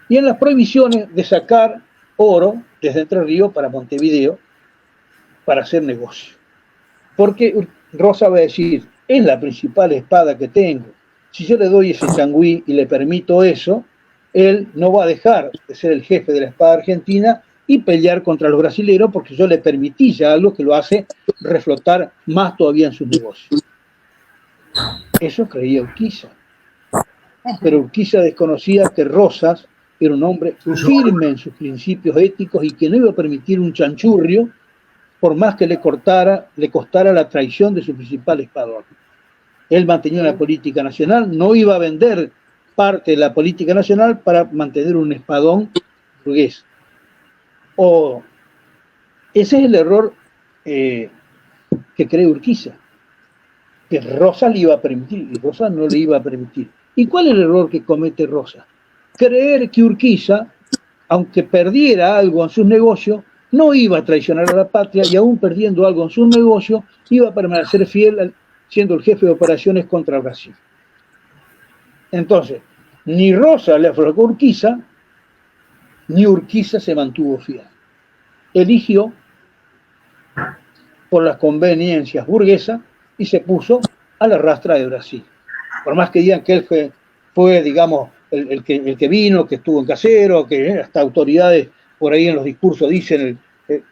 y en las prohibiciones de sacar oro desde Entre Ríos para Montevideo para hacer negocio. Porque Rosa va a decir, es la principal espada que tengo. Si yo le doy ese changüí y le permito eso, él no va a dejar de ser el jefe de la espada argentina y pelear contra los brasileños porque yo le permití ya algo que lo hace reflotar más todavía en sus negocios. Eso creía Urquiza. Pero Urquiza desconocía que Rosas era un hombre firme en sus principios éticos y que no iba a permitir un chanchurrio por más que le costara la traición de su principal espadón. Él mantenía una política nacional, no iba a vender parte de la política nacional para mantener un espadón burgués. Ese es el error que cree Urquiza, que Rosa le iba a permitir, y Rosa no le iba a permitir. ¿Y cuál es el error que comete Rosa? Creer que Urquiza, aunque perdiera algo en sus negocios, no iba a traicionar a la patria y aún perdiendo algo en sus negocios, iba a permanecer fiel siendo el jefe de operaciones contra Brasil. Entonces, ni Rosa le aflojó a Urquiza, ni Urquiza se mantuvo fiel. Eligió por las conveniencias burguesas y se puso a la rastra de Brasil. Por más que digan que él fue digamos, el que vino, que estuvo en Casero, que hasta autoridades por ahí en los discursos dicen, en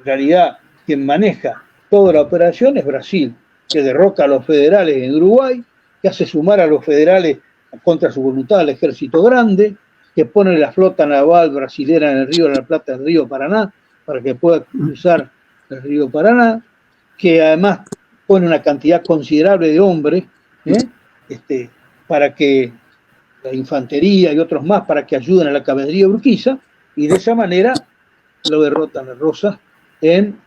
realidad quien maneja toda la operación es Brasil, que derroca a los federales en Uruguay, que hace sumar a los federales contra su voluntad al ejército grande, que pone la flota naval brasilera en el río de la Plata, el río Paraná, para que pueda cruzar el río Paraná, que además pone una cantidad considerable de hombres, para que la infantería y otros más, para que ayuden a la caballería Urquiza, y de esa manera lo derrotan a Rosas en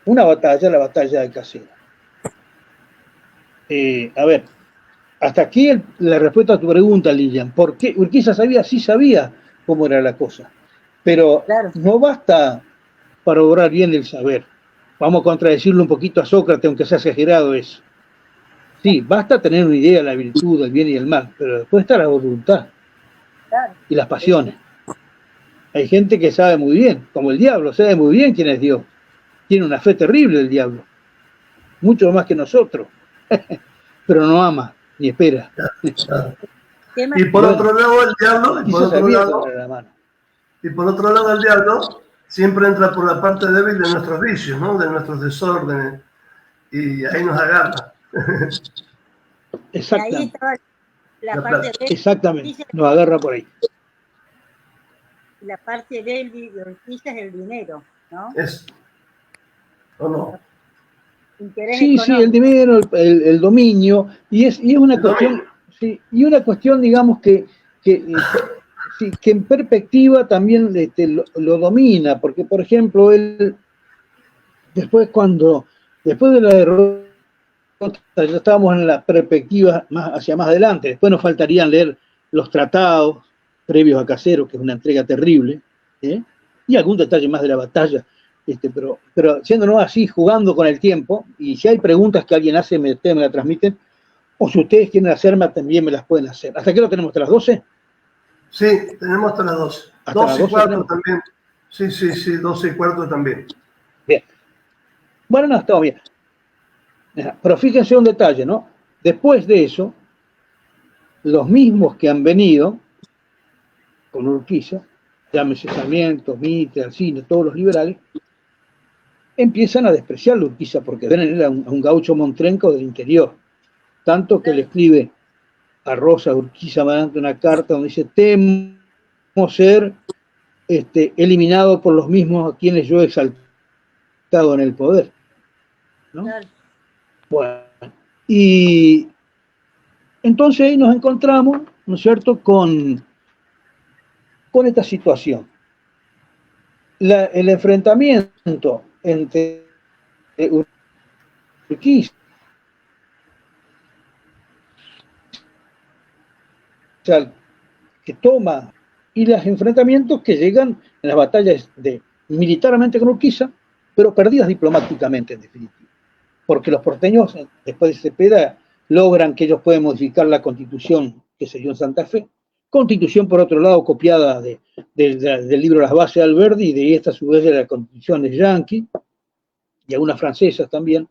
una batalla, la batalla de Casero. A ver, hasta aquí la respuesta a tu pregunta, Lilian. ¿Por qué? Urquiza sabía, sí sabía, cómo era la cosa. Pero Claro. no basta para obrar bien el saber. Vamos a contradecirlo un poquito a Sócrates, aunque sea exagerado eso. Sí, basta tener una idea de la virtud, del bien y del mal, pero después está la voluntad Claro. y las pasiones. Hay gente que sabe muy bien, como el diablo, sabe muy bien quién es Dios. Tiene una fe terrible el diablo, mucho más que nosotros, pero no ama ni espera. Claro. ¿Qué más? Y por Bueno, otro lado, el diablo, quizás sabía tomar la mano. y por otro lado, el diablo siempre entra por la parte débil de nuestros vicios, ¿no? De nuestros desórdenes, y ahí nos agarra. Ahí Exactamente, estaba la La parte plata. de exactamente, nos agarra por ahí. la parte de Urquiza es el dinero, ¿no? Es, ¿o no? Interés Sí, sí, el económico. dinero, el dominio, y es una El cuestión, dominio. sí, y una cuestión, digamos, sí, que en perspectiva también lo domina, porque, por ejemplo, él, después de la derrota, ya estábamos en la perspectiva hacia más adelante, después nos faltarían leer los tratados previos a Casero, que es una entrega terrible, ¿eh? Y algún detalle más de la batalla, pero siéndonos así, jugando con el tiempo, y si hay preguntas que alguien hace, ustedes me la transmiten, o si ustedes quieren hacerme, también me las pueden hacer. ¿Hasta qué lo tenemos? ¿Hasta las 12? Sí, tenemos hasta las 12. ¿Hasta las 12 y 12 cuarto tenemos? también. Sí, sí, sí, 12 y cuarto también. Bien. Bueno, no, estamos bien. Pero fíjense un detalle, ¿no? Después de eso, los mismos que han venido con Urquiza, llámese Sarmiento, Mitre, Alcina, todos los liberales, empiezan a despreciar a Urquiza porque ven en él a un gaucho montrenco del interior. Tanto que le escribe a Rosa Urquiza mandando una carta donde dice: temo ser eliminado por los mismos a quienes yo he exaltado en el poder, ¿no? Claro. Bueno, y entonces ahí nos encontramos, ¿no es cierto?, con esta situación. El enfrentamiento entre Urquiza, que toma, y los enfrentamientos que llegan en las batallas militarmente con Urquiza, pero perdidas diplomáticamente en definitiva. Porque los porteños, después de Cepeda, logran que ellos pueden modificar la constitución que se dio en Santa Fe. Constitución, por otro lado, copiada del libro Las Bases de Alberdi, y de esta a su vez de la constitución de Yankee, y algunas francesas también.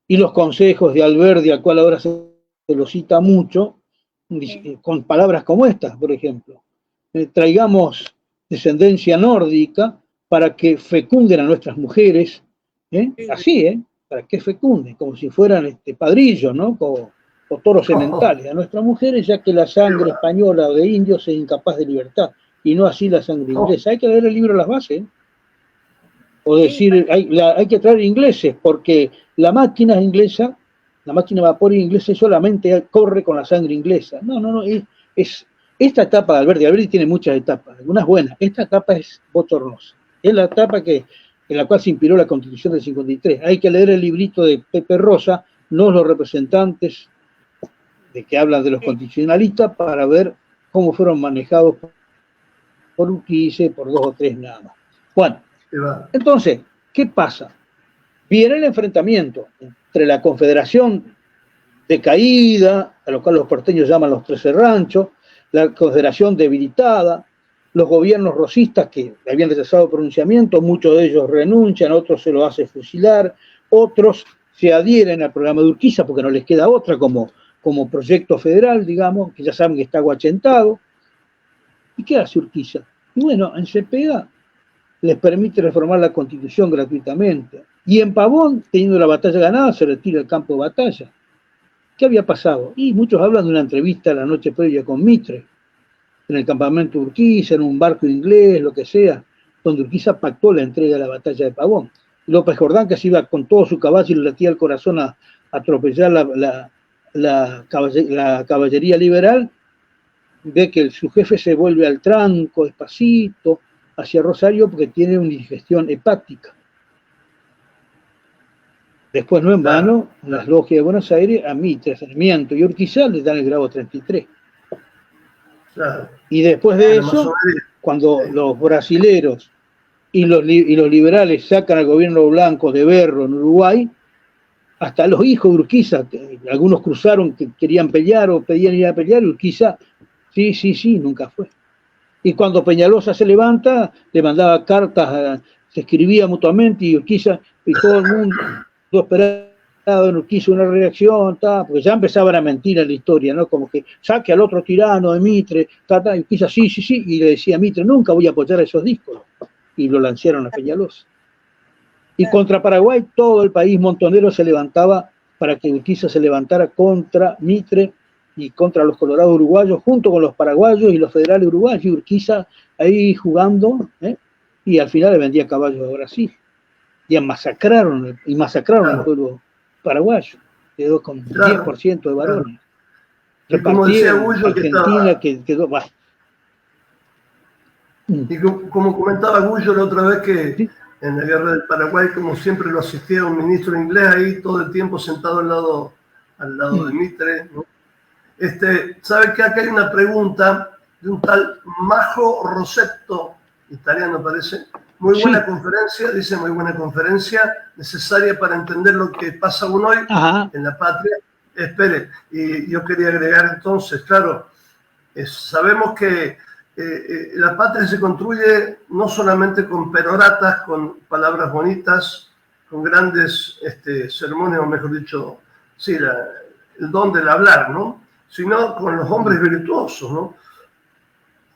Y los consejos de Alberdi, al cual ahora se lo cita mucho, con palabras como estas, por ejemplo. Traigamos descendencia nórdica para que fecunden a nuestras mujeres, así, para que fecunden, como si fueran padrillos, ¿no? O toros sementales a nuestras mujeres, ya que la sangre española o de indios es incapaz de libertad, y no así la sangre inglesa. Hay que leer el libro Las Bases, o decir, hay que traer ingleses, porque la máquina inglesa, la máquina de vapor inglesa solamente corre con la sangre inglesa. No, es esta etapa de Alberti tiene muchas etapas, algunas buenas. Esta etapa es bochornosa. Es la etapa en la cual se inspiró la Constitución del 53. Hay que leer el librito de Pepe Rosa, no los representantes de que hablan de los constitucionalistas, para ver cómo fueron manejados por Urquiza, por dos o tres nada más. Bueno, entonces, ¿qué pasa? Viene el enfrentamiento entre la Confederación decaída, a lo cual los porteños llaman los 13 ranchos, la Confederación debilitada, los gobiernos rosistas que habían rechazado el pronunciamiento, muchos de ellos renuncian, otros se lo hacen fusilar, otros se adhieren al programa de Urquiza porque no les queda otra como proyecto federal, digamos, que ya saben que está aguachentado. ¿Y qué hace Urquiza? Y bueno, en Cepeda les permite reformar la Constitución gratuitamente. Y en Pavón, teniendo la batalla ganada, se retira el campo de batalla. ¿Qué había pasado? Y muchos hablan de una entrevista la noche previa con Mitre, en el campamento de Urquiza, en un barco inglés, lo que sea, donde Urquiza pactó la entrega de la batalla de Pavón. López Jordán, que se iba con todo su caballo y le latía el corazón a atropellar la caballería liberal, ve que su jefe se vuelve al tranco, despacito, hacia Rosario, porque tiene una indigestión hepática. Después, no en vano, en las logias de Buenos Aires, a Mitre, Sarmiento y Urquiza le dan el grado 33. Claro. Y después de La eso, masonería. cuando Sí. los brasileros y los liberales sacan al gobierno blanco de Berro en Uruguay, hasta los hijos de Urquiza, algunos cruzaron que querían pelear o pedían ir a pelear, y Urquiza, sí, nunca fue. Y cuando Peñalosa se levanta, le mandaba cartas, se escribía mutuamente, y Urquiza, y todo el mundo esperaba en Urquiza una reacción, porque ya empezaban a mentir en la historia, ¿no? Como que saque al otro tirano de Mitre, y Urquiza, sí, y le decía a Mitre, nunca voy a apoyar esos discos, y lo lanzaron a Peñalosa. Y contra Paraguay todo el país montonero se levantaba para que Urquiza se levantara contra Mitre y contra los colorados uruguayos, junto con los paraguayos y los federales uruguayos, y Urquiza ahí jugando, y al final le vendía caballos a Brasil. Y masacraron al pueblo paraguayo, quedó con 10% de varones. Y como decía Gullo, Argentina que quedó... Y como comentaba Gullo la otra vez que ¿sí? En la guerra del Paraguay, como siempre lo asistía un ministro inglés ahí todo el tiempo sentado al lado de Mitre, ¿no? ¿Sabe que acá hay una pregunta de un tal Majo Rosetto, italiano parece? Muy buena conferencia, dice muy buena conferencia, necesaria para entender lo que pasa aún hoy en la patria. Espere, y yo quería agregar entonces, claro, sabemos que la patria se construye no solamente con peroratas, con palabras bonitas, con grandes sermones, o mejor dicho, sí, el don del hablar, ¿no? Sino con los hombres virtuosos, ¿no?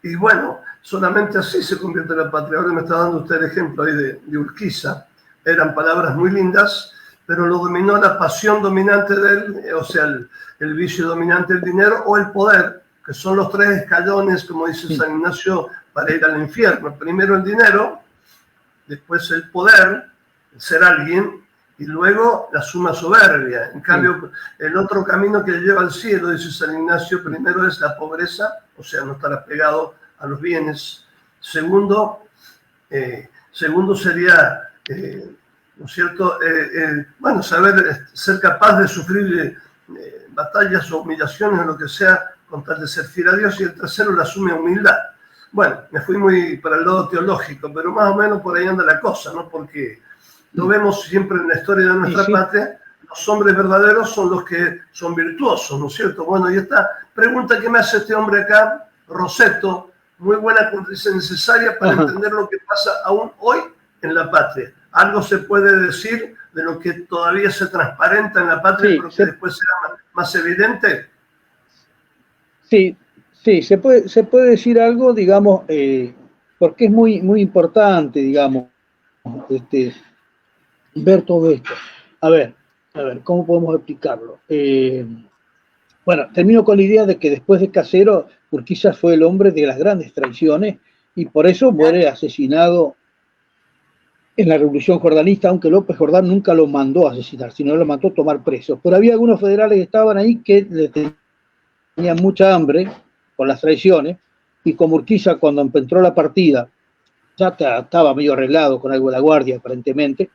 Y bueno, solamente así se convierte la patria. Ahora me está dando usted el ejemplo ahí de Urquiza. Eran palabras muy lindas, pero lo dominó la pasión dominante de él, o sea, el vicio dominante del dinero o el poder, que son los tres escalones, como dice San Ignacio, para ir al infierno. Primero el dinero, después el poder, el ser alguien, y luego la suma soberbia. En cambio, el otro camino que lleva al cielo, dice San Ignacio, primero es la pobreza, o sea, no estar apegado a los bienes. Segundo sería, ¿no es cierto? Bueno, saber ser capaz de sufrir batallas o humillaciones o lo que sea, con tal de ser fiel a Dios. Y el tercero, la suma humildad. Bueno, me fui muy para el lado teológico, pero más o menos por ahí anda la cosa, ¿no? Porque lo vemos siempre en la historia de nuestra patria, los hombres verdaderos son los que son virtuosos, ¿no es cierto? Bueno, y esta pregunta que me hace este hombre acá, Rosetto, muy buena, dice, necesaria para entender lo que pasa aún hoy en la patria. Algo se puede decir de lo que todavía se transparenta en la patria, pero que después será más evidente. Sí, se puede decir algo, digamos, porque es muy importante, digamos, ver todo esto. A ver, ¿cómo podemos explicarlo? Bueno, termino con la idea de que después de Casero, Urquiza fue el hombre de las grandes traiciones y por eso muere asesinado en la Revolución Jordanista, aunque López Jordán nunca lo mandó a asesinar, sino lo mandó a tomar preso. Pero había algunos federales que estaban ahí que le tenían mucha hambre con las traiciones, y como Urquiza cuando entró la partida ya estaba medio arreglado con algo de la guardia aparentemente,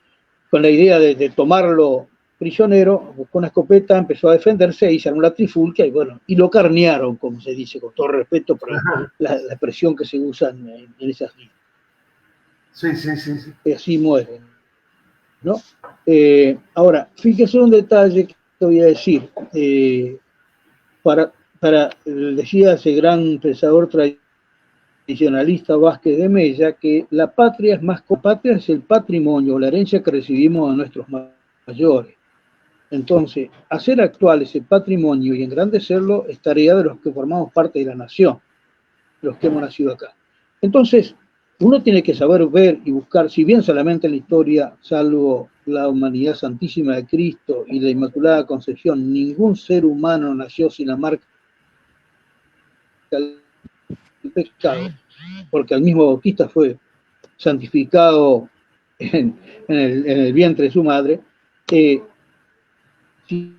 con la idea de tomarlo prisionero, buscó una escopeta, empezó a defenderse y se armó la trifulca y lo carnearon, como se dice, con todo respeto por la expresión que se usa en esas líneas. Sí. Y así mueren, ¿no? Ahora, fíjese un detalle que te voy a decir. Decía ese gran pensador tradicionalista Vázquez de Mella que la patria es el patrimonio, la herencia que recibimos de nuestros mayores. Entonces, hacer actual ese patrimonio y engrandecerlo es tarea de los que formamos parte de la nación, los que hemos nacido acá. Entonces, uno tiene que saber ver y buscar, si bien solamente en la historia, salvo la humanidad santísima de Cristo y la Inmaculada Concepción, ningún ser humano nació sin la marca del pecado, porque el mismo Bautista fue santificado en el vientre de su madre. Si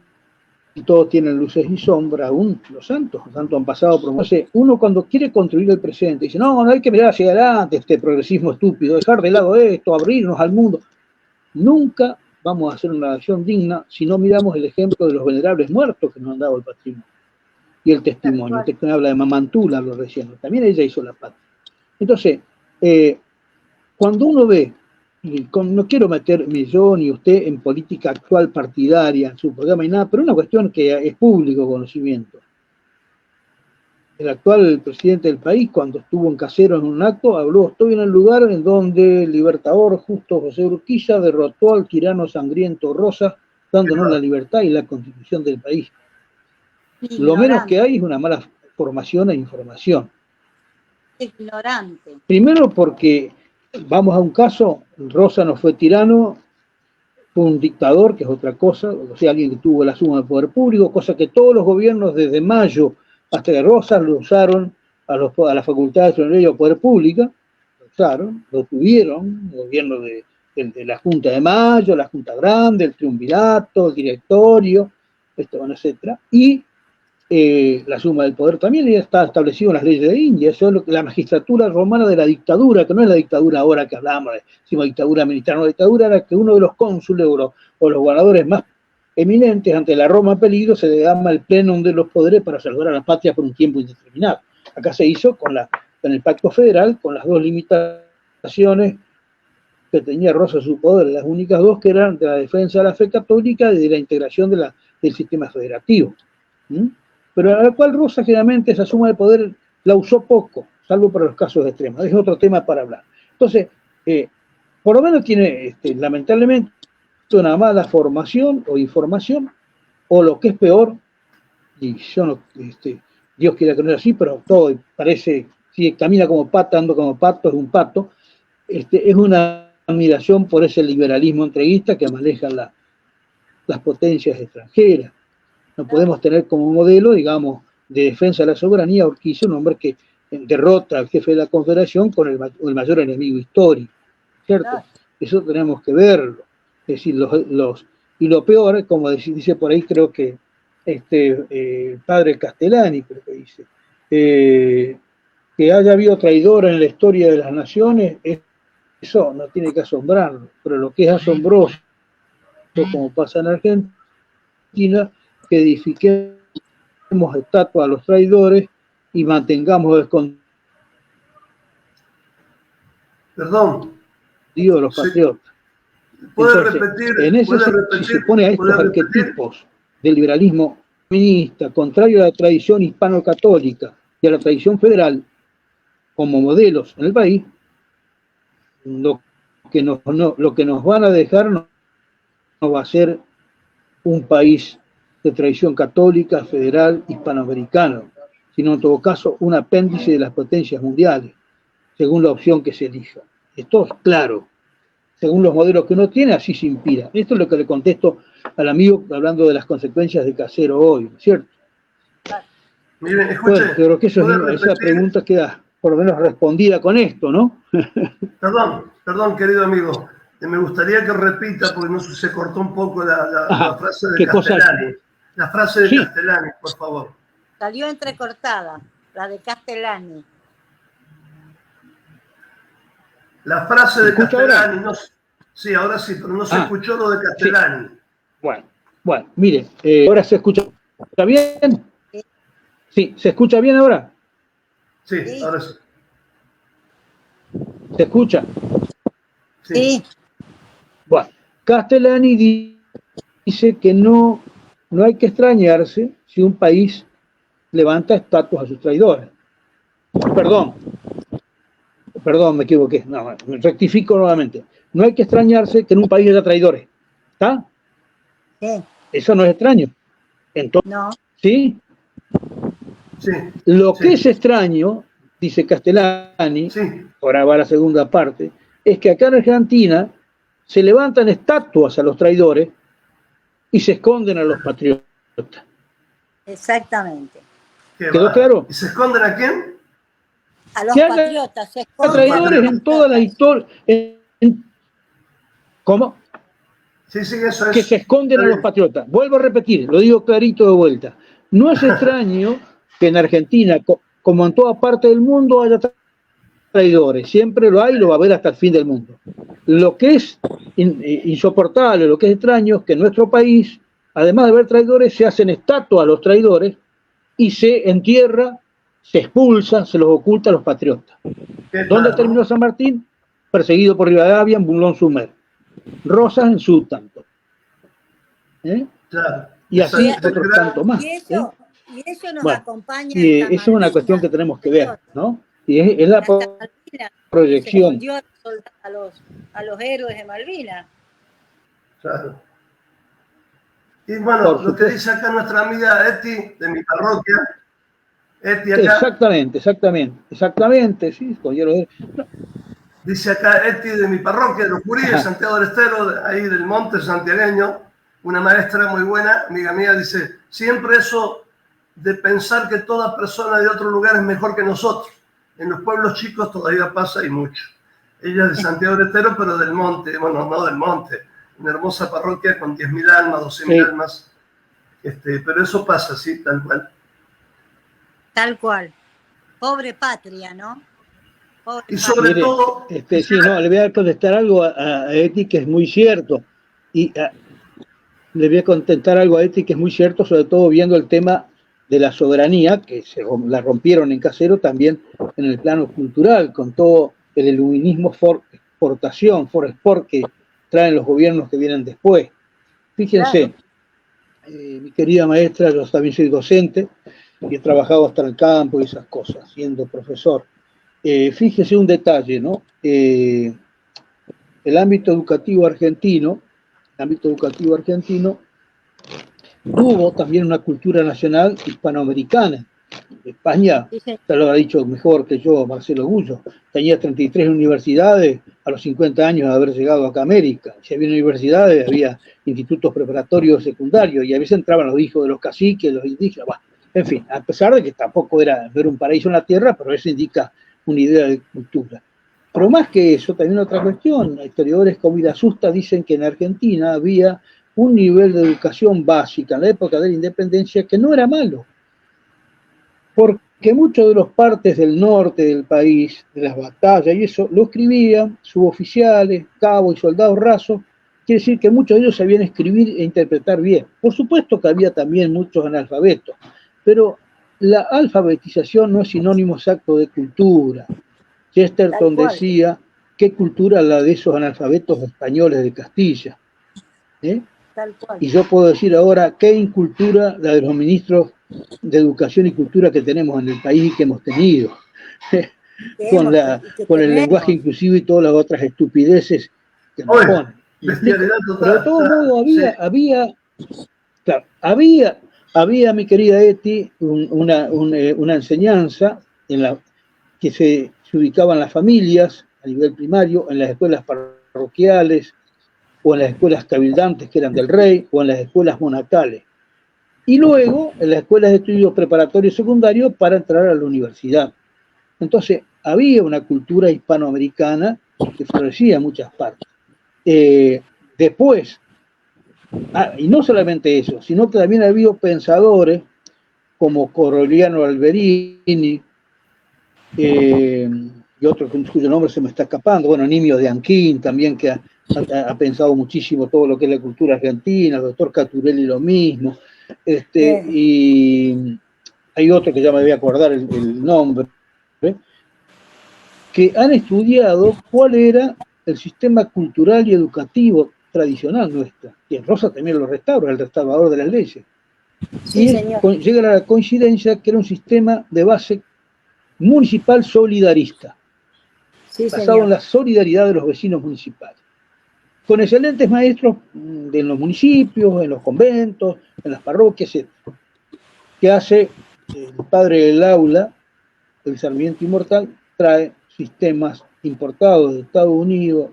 todos tienen luces y sombras, aún los santos han pasado por... Entonces, uno cuando quiere construir el presente, dice, no hay que mirar hacia adelante, este progresismo estúpido, dejar de lado esto, abrirnos al mundo. Nunca vamos a hacer una nación digna si no miramos el ejemplo de los venerables muertos que nos han dado el patrimonio. y el testimonio. Usted me habla de Mamantula, lo recién, también ella hizo la patria. Entonces, cuando uno ve, y no quiero meterme yo ni usted en política actual partidaria, en su programa y nada, pero una cuestión que es público conocimiento. El actual presidente del país, cuando estuvo en Caseros en un acto, habló: estoy en el lugar en donde el libertador Justo José Urquiza derrotó al tirano sangriento Rosas, dándonos la libertad y la constitución del país. Ignorante. Lo menos que hay es una mala formación e información. Ignorante. Primero porque, vamos a un caso, Rosas no fue tirano, fue un dictador, que es otra cosa, o sea, alguien que tuvo la suma del poder público, cosa que todos los gobiernos desde Mayo hasta que Rosas lo usaron a la Facultad de Extraordinaria de Poder Pública, lo usaron, lo tuvieron, el gobierno de la Junta de Mayo, la Junta Grande, el Triunvirato, el Directorio, etcétera, y la suma del poder también ya está establecido en las leyes de India. Eso es la magistratura romana de la dictadura, que no es la dictadura ahora que hablamos, sino dictadura militar. No, la dictadura era que uno de los cónsules o los gobernadores más eminentes ante la Roma peligro se le daba el plenum de los poderes para salvar a la patria por un tiempo indeterminado. Acá se hizo con el Pacto Federal, con las dos limitaciones que tenía Rosas su poder, las únicas dos, que eran de la defensa de la fe católica y de la integración del sistema federativo. Pero a la cual Rosas generalmente esa suma de poder la usó poco, salvo para los casos extremos. Es otro tema para hablar. Entonces, por lo menos tiene, lamentablemente, una mala formación o información, o lo que es peor, y yo no, Dios quiera que no sea así, pero todo parece, si camina como pato, anda como pato, es un pato, es una admiración por ese liberalismo entreguista que manejan las potencias extranjeras. No podemos tener como modelo, digamos, de defensa de la soberanía a Urquiza, un hombre que derrota al jefe de la Confederación con el mayor enemigo histórico, ¿cierto? Eso tenemos que verlo. Es decir, y lo peor, como dice por ahí, creo que el padre Castellani, creo que dice, que haya habido traidores en la historia de las naciones, eso no tiene que asombrarnos, pero lo que es asombroso, como pasa en Argentina, que edifiquemos estatuas a los traidores y mantengamos escondidos a los patriotas. Entonces, en ese sentido, si se pone a estos arquetipos del liberalismo feminista, contrario a la tradición hispano-católica y a la tradición federal, como modelos en el país, lo que nos van a dejar no va a ser un país de tradición católica, federal, hispanoamericano, sino en todo caso un apéndice de las potencias mundiales, según la opción que se elija. Esto es claro. Según los modelos que uno tiene, así se inspira. Esto es lo que le contesto al amigo hablando de las consecuencias de Casero hoy, ¿cierto? Miren, escuche, bueno, creo que esa pregunta queda por lo menos respondida con esto, ¿no? Perdón, querido amigo. Me gustaría que repita, porque no se cortó un poco la frase de Castellani. La frase de Castellani, por favor. Salió entrecortada, la de Castellani. La frase de Castellani, no, sí, ahora sí, pero no se escuchó lo de Castellani. Sí. Bueno, mire, ahora se escucha. ¿Está bien? Sí, ¿se escucha bien ahora? Sí, ahora sí. ¿Se escucha? Sí. Bueno, Castellani dice que no hay que extrañarse si un país levanta estatuas a sus traidores. Perdón, me equivoqué. No, rectifico nuevamente. No hay que extrañarse que en un país haya traidores. ¿Está? Sí. Eso no es extraño. Entonces, no. ¿Sí? Sí. Lo que es extraño, dice Castellani, ahora va la segunda parte, es que acá en Argentina se levantan estatuas a los traidores y se esconden a los patriotas. Exactamente. ¿Quedó claro? ¿Y se esconden a quién? A los patriotas se esconden. Traidores en toda la historia. ¿Cómo? Sí, eso es. Que se esconden a los patriotas. Vuelvo a repetir, lo digo clarito de vuelta. No es extraño que en Argentina, como en toda parte del mundo, haya traidores. Siempre lo hay y lo va a haber hasta el fin del mundo. Lo que es insoportable, lo que es extraño, es que en nuestro país, además de haber traidores, se hacen estatuas a los traidores y se entierra, se expulsa, se los oculta a los patriotas. ¿Dónde terminó San Martín? Perseguido por Rivadavia en Boulogne-sur-Mer. Rosas en Southampton. Claro. Y así otros tantos más. Y eso nos bueno, acompaña. Y esa es una cuestión que tenemos que ver, ¿no? Y es la proyección. Se a los héroes de Malvinas. Claro. Y bueno, lo que dice acá nuestra amiga Eti, de mi parroquia. Eti acá. Exactamente, sí. Dice acá Eti, de mi parroquia, de los Curíes, Santiago del Estero, ahí del monte santiagueño, una maestra muy buena, amiga mía, dice, siempre eso de pensar que toda persona de otro lugar es mejor que nosotros. En los pueblos chicos todavía pasa y mucho. Ella es de Santiago del Estero, pero del monte, bueno, no del monte, una hermosa parroquia con 10.000 almas, 12.000 almas, pero eso pasa, sí, tal cual. Tal cual. Pobre patria, ¿no? Pobre y sobre patria. todo... Sí, no, le voy a contestar algo a Eti que es muy cierto. Y le voy a contestar algo a Eti que es muy cierto, sobre todo viendo el tema de la soberanía, que la rompieron en Casero, también en el plano cultural, con todo el iluminismo exportación, export que traen los gobiernos que vienen después. Fíjense, mi querida maestra, yo también soy docente y he trabajado hasta en el campo y esas cosas, siendo profesor. Fíjese un detalle, ¿no? El ámbito educativo argentino tuvo también una cultura nacional hispanoamericana. España, ya lo ha dicho mejor que yo Marcelo Gullo, tenía 33 universidades a los 50 años de haber llegado acá a América. Si había universidades, había institutos preparatorios secundarios, y a veces entraban los hijos de los caciques, los indígenas, bueno, en fin, a pesar de que tampoco era ver un paraíso en la tierra, pero eso indica una idea de cultura. Pero más que eso, también otra cuestión, historiadores como Irasusta dicen que en Argentina había un nivel de educación básica en la época de la independencia que no era malo, porque muchos de los partes del norte del país, de las batallas y eso, lo escribían suboficiales, cabos y soldados rasos. Quiere decir que muchos de ellos sabían escribir e interpretar bien. Por supuesto que había también muchos analfabetos, pero la alfabetización no es sinónimo exacto de cultura. Chesterton decía, ¿qué cultura la de esos analfabetos españoles de Castilla? Y yo puedo decir ahora, ¿qué incultura la de los ministros de Educación y Cultura que tenemos en el país y que hemos tenido? con el lenguaje inclusivo y todas las otras estupideces que nos ponen. Pero de todo modo había, mi querida Eti, una enseñanza que se ubicaba en las familias, a nivel primario, en las escuelas parroquiales, o en las escuelas cabildantes que eran del rey, o en las escuelas monacales. Y luego en las escuelas de estudios preparatorios secundarios para entrar a la universidad. Entonces, había una cultura hispanoamericana que florecía en muchas partes. Después, y no solamente eso, sino que también ha habido pensadores como Coroliano Alberini, y otro cuyo nombre se me está escapando, bueno, Nimio de Anquín también, que ha pensado muchísimo todo lo que es la cultura argentina, el doctor Caturelli lo mismo, y hay otro que ya me voy a acordar el nombre, que han estudiado cuál era el sistema cultural y educativo tradicional nuestro, y en Rosa también lo restaura, el restaurador de las leyes. Sí, y llega a la coincidencia que era un sistema de base municipal solidarista, basado en la solidaridad de los vecinos municipales, con excelentes maestros de los municipios, en los conventos, en las parroquias, etc. Que hace el padre del aula, el Sarmiento Inmortal, trae sistemas importados de Estados Unidos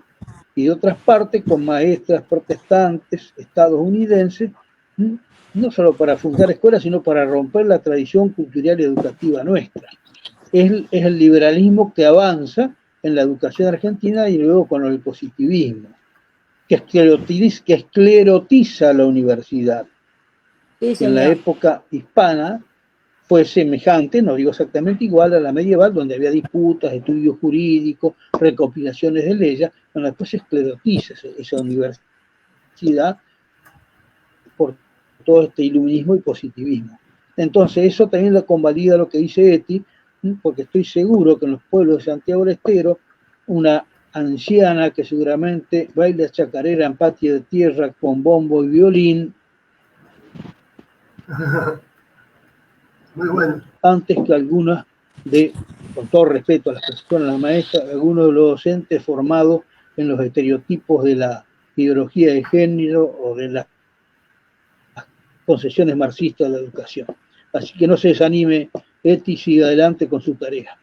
y de otras partes con maestras protestantes estadounidenses, no solo para fundar escuelas, sino para romper la tradición cultural y educativa nuestra. Es el liberalismo que avanza en la educación argentina y luego con el positivismo, que esclerotiza la universidad. Sí, en la época hispana fue semejante, no digo exactamente igual a la medieval, donde había disputas, estudios jurídicos, recopilaciones de leyes, pero después se esclerotiza esa universidad por todo este iluminismo y positivismo. Entonces eso también lo convalida lo que dice Eti, porque estoy seguro que en los pueblos de Santiago del Estero, una anciana que seguramente baila chacarera en patio de tierra con bombo y violín, Muy bueno. antes que algunas con todo respeto a las personas, a las maestras, algunos de los docentes formados en los estereotipos de la ideología de género o de las concesiones marxistas de la educación. Así que no se desanime, Eti, sigue adelante con su tarea.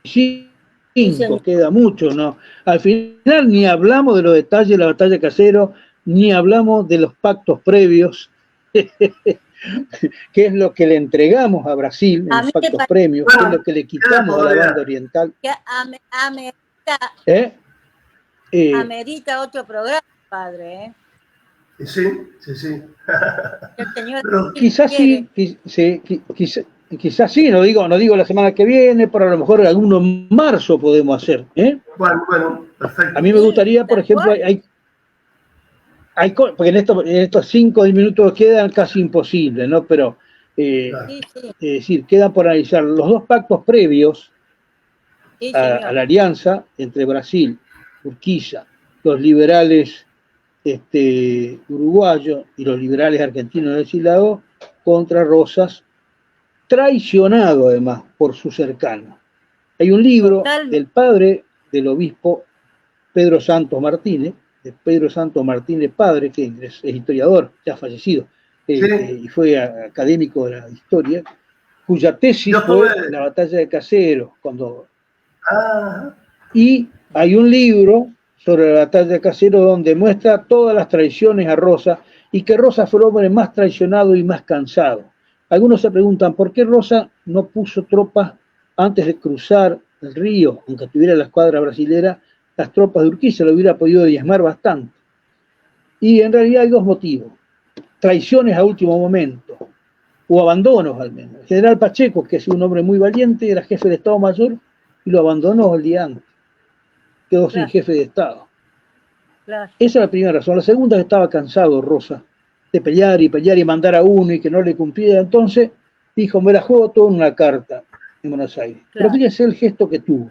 5, queda mucho, ¿no? Al final ni hablamos de los detalles de la batalla de Caseros, ni hablamos de los pactos previos, que es lo que le entregamos a Brasil, en los pactos previos, que es lo que le quitamos a la banda oriental. Amerita otro programa, padre, ¿eh? Sí, sí, sí. Pero quizás sí, quizás sí, no digo la semana que viene, pero a lo mejor alguno en marzo podemos hacer. Bueno, perfecto. A mí me gustaría, por ejemplo, porque en estos 5 minutos quedan casi imposibles, ¿no? Pero, es decir, quedan por analizar los 2 pactos previos a la alianza entre Brasil, Urquiza, los liberales uruguayos y los liberales argentinos de ese lado, contra Rosas, traicionado además por su cercano. Hay un libro del padre del obispo Pedro Santos Martínez, de Pedro Santos Martínez padre, que es historiador, ya fallecido, y fue académico de la historia, cuya tesis fue la batalla de Caseros. Y hay un libro sobre la batalla de Caseros donde muestra todas las traiciones a Rosas, y que Rosas fue el hombre más traicionado y más cansado. Algunos se preguntan por qué Rosas no puso tropas antes de cruzar el río, aunque tuviera la escuadra brasilera, las tropas de Urquiza, lo hubiera podido diezmar bastante. Y en realidad hay 2 motivos: traiciones a último momento, o abandonos al menos. El general Pacheco, que es un hombre muy valiente, era jefe de Estado Mayor y lo abandonó el día antes. Quedó sin jefe de Estado. Esa es la primera razón. La segunda es que estaba cansado Rosas de pelear y mandar a uno y que no le cumpliera. Entonces dijo, me la juego todo en una carta en Buenos Aires. Pero fíjense el gesto que tuvo.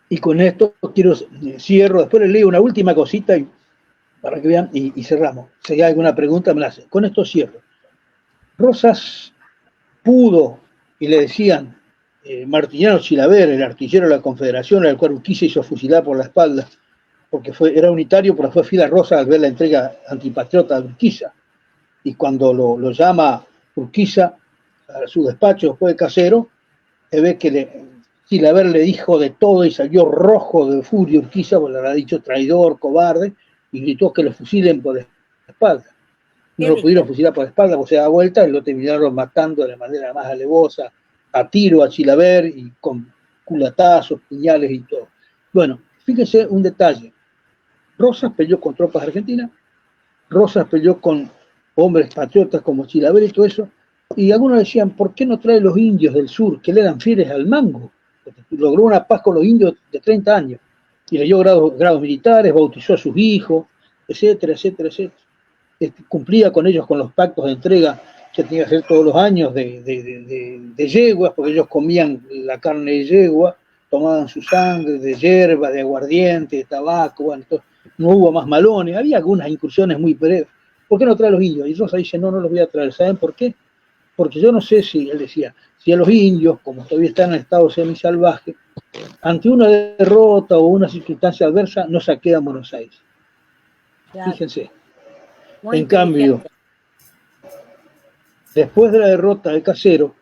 Y con esto cierro, después les leo una última cosita para que vean y cerramos. Si hay alguna pregunta me la hacen. Con esto cierro. Rosas pudo, y le decían, Martiniano Chilaver, el artillero de la Confederación, al cual Urquiza hizo fusilar por la espalda, porque era unitario, pero fue fiel a Rosas al ver la entrega antipatriota de Urquiza. Y cuando lo llama Urquiza a su despacho después de Caseros, se ve que Chilaver le dijo de todo y salió rojo de furia Urquiza, porque le habrá dicho traidor, cobarde, y gritó que lo fusilen por la espalda. No lo pudieron fusilar por la espalda, porque se da vuelta y lo terminaron matando de la manera más alevosa, a tiro a Chilaver y con culatazos, puñales y todo. Bueno, fíjense un detalle. Rosas peleó con tropas argentinas, Rosas peleó con hombres patriotas como Chilaver y todo eso, y algunos decían, ¿por qué no trae los indios del sur, que le eran fieles al mango? Porque logró una paz con los indios de 30 años, y le dio grados militares, bautizó a sus hijos, etcétera, etcétera, etcétera. Cumplía con ellos con los pactos de entrega que tenía que hacer todos los años de yeguas, porque ellos comían la carne de yegua, tomaban su sangre de hierba, de aguardiente, de tabaco, bueno, entonces no hubo más malones, había algunas incursiones muy breves. ¿Por qué no trae a los indios? Y Rosa dice, no los voy a traer. ¿Saben por qué? Porque yo no sé si, él decía, si a los indios, como todavía están en estado semisalvaje, ante una derrota o una circunstancia adversa, no saquean Buenos Aires. Claro. Fíjense. Muy en cambio, después de la derrota de Caseros,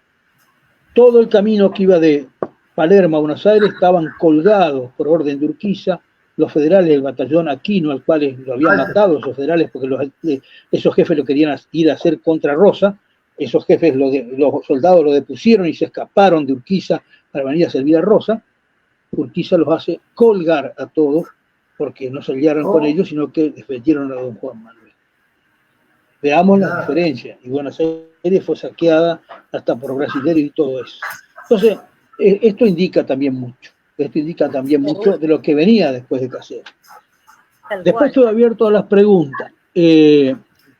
todo el camino que iba de Palermo a Buenos Aires estaban colgados por orden de Urquiza los federales del batallón Aquino, al cual lo habían matado esos federales porque esos jefes lo querían ir a hacer contra Rosa. Esos jefes, los soldados lo depusieron y se escaparon de Urquiza para venir a servir a Rosa. Urquiza los hace colgar a todos porque no se aliaron con ellos, sino que defendieron a don Juan Manuel. Veamos la diferencia. Y Buenos Aires fue saqueada hasta por brasileños y todo eso. Entonces, esto indica también mucho. Esto indica también mucho de lo que venía después de Caseros. Después estoy abierto a las preguntas.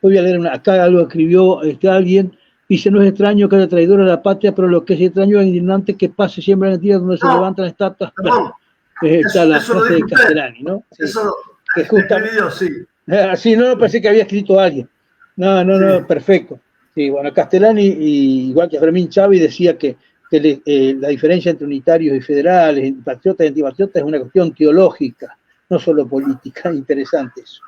voy a leer acá algo que escribió alguien. Dice, no es extraño que haya traidor a la patria, pero lo que es extraño es indignante que pase siempre en el día donde se levantan estatuas. Bueno, está la frase de Castellani, ¿no? Sí, eso que escribió, sí. Sí, no, pensé que había escrito alguien. No, perfecto. Sí, bueno, Castellani, igual que Fermín Chávez, decía que la diferencia entre unitarios y federales, patriotas y antipatriotas, es una cuestión teológica, no solo política. Interesante eso.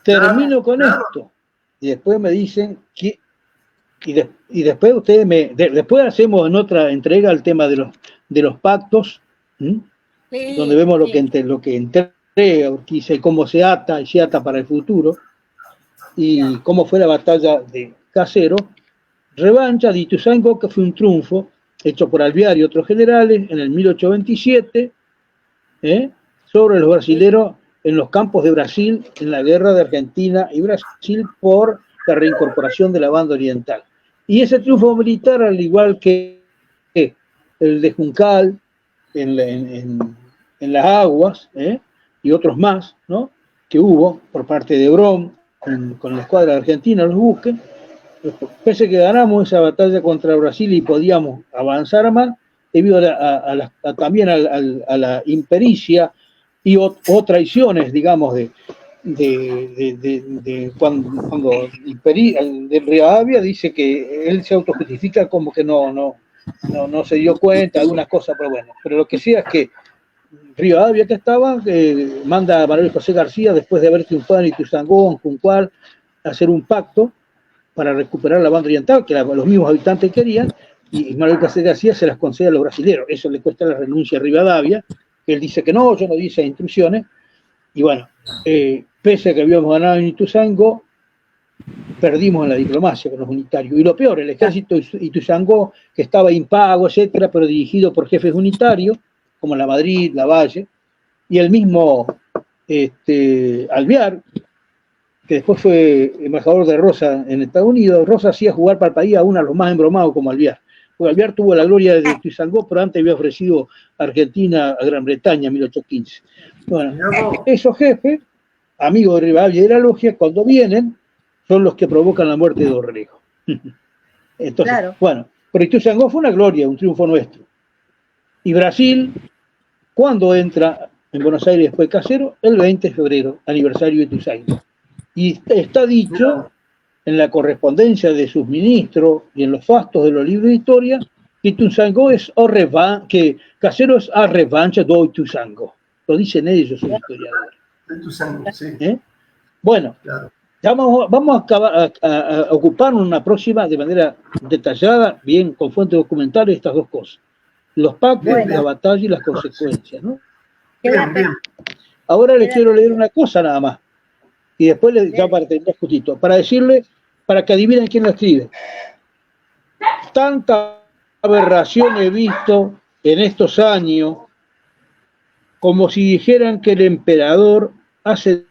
Termino con esto, y después me dicen que y después ustedes después hacemos en otra entrega el tema de los pactos, sí, donde vemos lo que entrega Urquiza y cómo se ata para el futuro, y cómo fue la batalla de Caseros. Revancha de Ituzaingó, que fue un triunfo hecho por Alvear y otros generales en el 1827 sobre los brasileros en los campos de Brasil en la guerra de Argentina y Brasil por la reincorporación de la banda oriental. Y ese triunfo militar, al igual que el de Juncal en las aguas, y otros más, ¿no?, que hubo por parte de Brom con la escuadra argentina, los buques, pese a que ganamos esa batalla contra Brasil y podíamos avanzar más, debido también a la impericia y o traiciones, digamos, cuando de Rivadavia dice que él se autojustifica como que no se dio cuenta de algunas cosas, pero bueno, pero lo que sí es que Rivadavia, que estaba, manda a Manuel José García, después de haber triunfado en Ituzaingó, en Juncal, a hacer un pacto para recuperar la banda oriental, que los mismos habitantes querían, y Manuel José García se las concede a los brasileños. Eso le cuesta la renuncia a Rivadavia, que él dice que no, yo no di esas instrucciones, y bueno, pese a que habíamos ganado en Ituzaingó, perdimos en la diplomacia con los unitarios. Y lo peor, el ejército Ituzaingó, que estaba impago, etcétera, pero dirigido por jefes unitarios, como la Madrid, la Valle, y el mismo Alvear, que después fue embajador de Rosa en Estados Unidos. Rosa hacía jugar para el país a uno de los más embromados como Alvear. Porque Alvear tuvo la gloria de Ituzaingó, pero antes había ofrecido a Argentina a Gran Bretaña en 1815. Bueno, esos jefes, amigos de Rivadavia y de la logia, cuando vienen, son los que provocan la muerte de Dorrego. Entonces, claro. Bueno, pero Ituzaingó fue una gloria, un triunfo nuestro. Y Brasil, ¿cuándo entra en Buenos Aires después de Caseros? El 20 de febrero, aniversario de Ituzaingó. Y está dicho en la correspondencia de sus ministros y en los fastos de los libros de historia que Ituzaingó es que Caseros es a revancha de Ituzaingó. Lo dicen ellos, los historiadores. Sí. Bueno, claro. Ya vamos a ocuparnos una próxima de manera detallada, bien, con fuentes documentales, estas dos cosas. Los pactos, la batalla y las consecuencias, ¿no? Bien, bien. Ahora les quiero leer una cosa nada más. Y después, ya para terminar justito, para decirle, para que adivinen quién lo escribe. Tanta aberración he visto en estos años, como si dijeran que el emperador ha sentado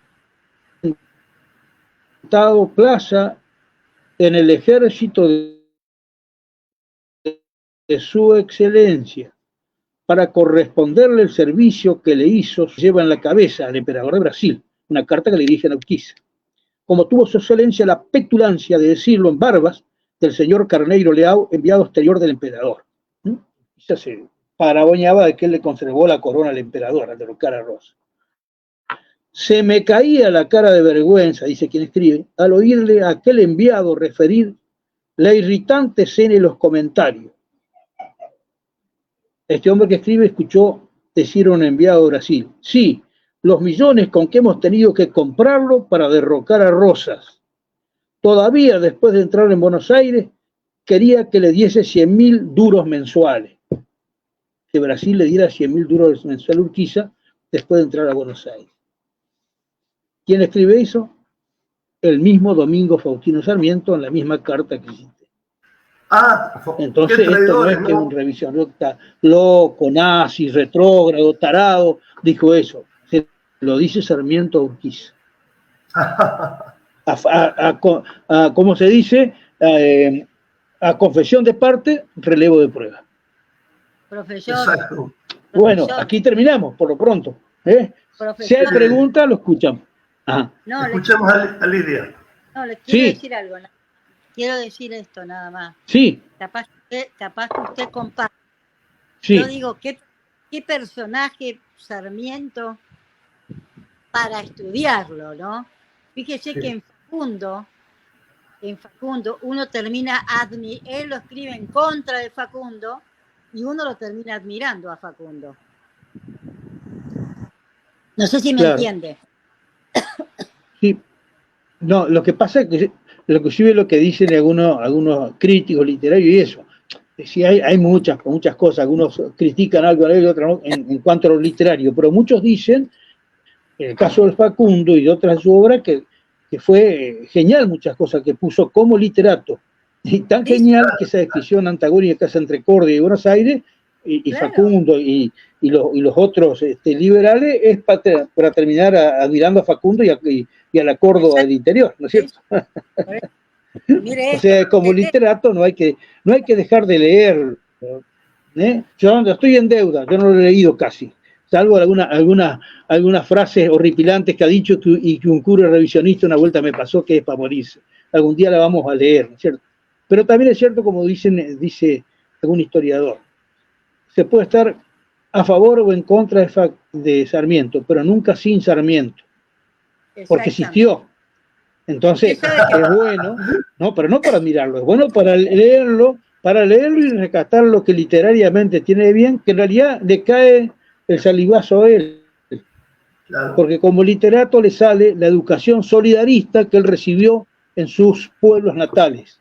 plaza en el ejército de su excelencia, para corresponderle el servicio que le hizo, lleva en la cabeza al emperador de Brasil, una carta que le dirigen a Urquiza. Como tuvo su excelencia la petulancia de decirlo en barbas del señor Carneiro Leao, enviado exterior del emperador. Urquiza se paraboñaba de que él le conservó la corona al emperador, al derrocar a Rosa. Se me caía la cara de vergüenza, dice quien escribe, al oírle a aquel enviado referir la irritante escena y los comentarios. Este hombre que escribe escuchó decir a un enviado de Brasil, sí, los millones con que hemos tenido que comprarlo para derrocar a Rosas. Todavía después de entrar en Buenos Aires, quería que le diese 100.000 duros mensuales. Que Brasil le diera 100.000 duros mensuales a Urquiza después de entrar a Buenos Aires. ¿Quién escribe eso? El mismo Domingo Faustino Sarmiento en la misma carta que hiciste. Entonces esto no es que un revisionista loco, nazi, retrógrado, tarado, dijo eso. Se lo dice Sarmiento a Urquiza. ¿Cómo se dice? A confesión de parte, relevo de prueba. Profesor. Exacto. Bueno, aquí terminamos, por lo pronto. Si hay preguntas, lo escuchamos. Ajá. No, escuchamos a Lidia. No, les quiero Sí. decir algo. Quiero decir esto nada más. Sí, Capaz que usted comparte. sí. Yo digo, ¿qué personaje Sarmiento para estudiarlo, ¿no? Fíjese Sí. que en Facundo uno termina él lo escribe en contra de Facundo y uno lo termina admirando a Facundo. No sé si me Claro. entiende. Sí. No, lo que pasa es que inclusive lo que dicen algunos críticos literarios y eso. Sí, hay muchas cosas, algunos critican algo y otros no, en cuanto a lo literario, pero muchos dicen, en el caso del Facundo y de otras de su obra, que fue genial muchas cosas que puso como literato. Y tan Sí, genial que esa descripción antagónica entre Córdoba y Buenos Aires y claro. Facundo y los otros liberales es para terminar admirando a Facundo y a la Córdoba del interior, ¿no es cierto? Mire O sea, como literato no hay que dejar de leer. ¿eh? Yo estoy en deuda, yo no lo he leído casi, salvo algunas frases horripilantes que ha dicho y que un cura revisionista una vuelta me pasó que es para morirse. Algún día la vamos a leer, ¿no es cierto? Pero también es cierto, como dice algún historiador, se puede estar a favor o en contra de Sarmiento, pero nunca sin Sarmiento, porque existió. Entonces, es bueno, no, pero no para admirarlo, es bueno para leerlo y rescatar lo que literariamente tiene bien, que en realidad le cae el salivazo a él, Claro. porque como literato le sale la educación solidarista que él recibió en sus pueblos natales.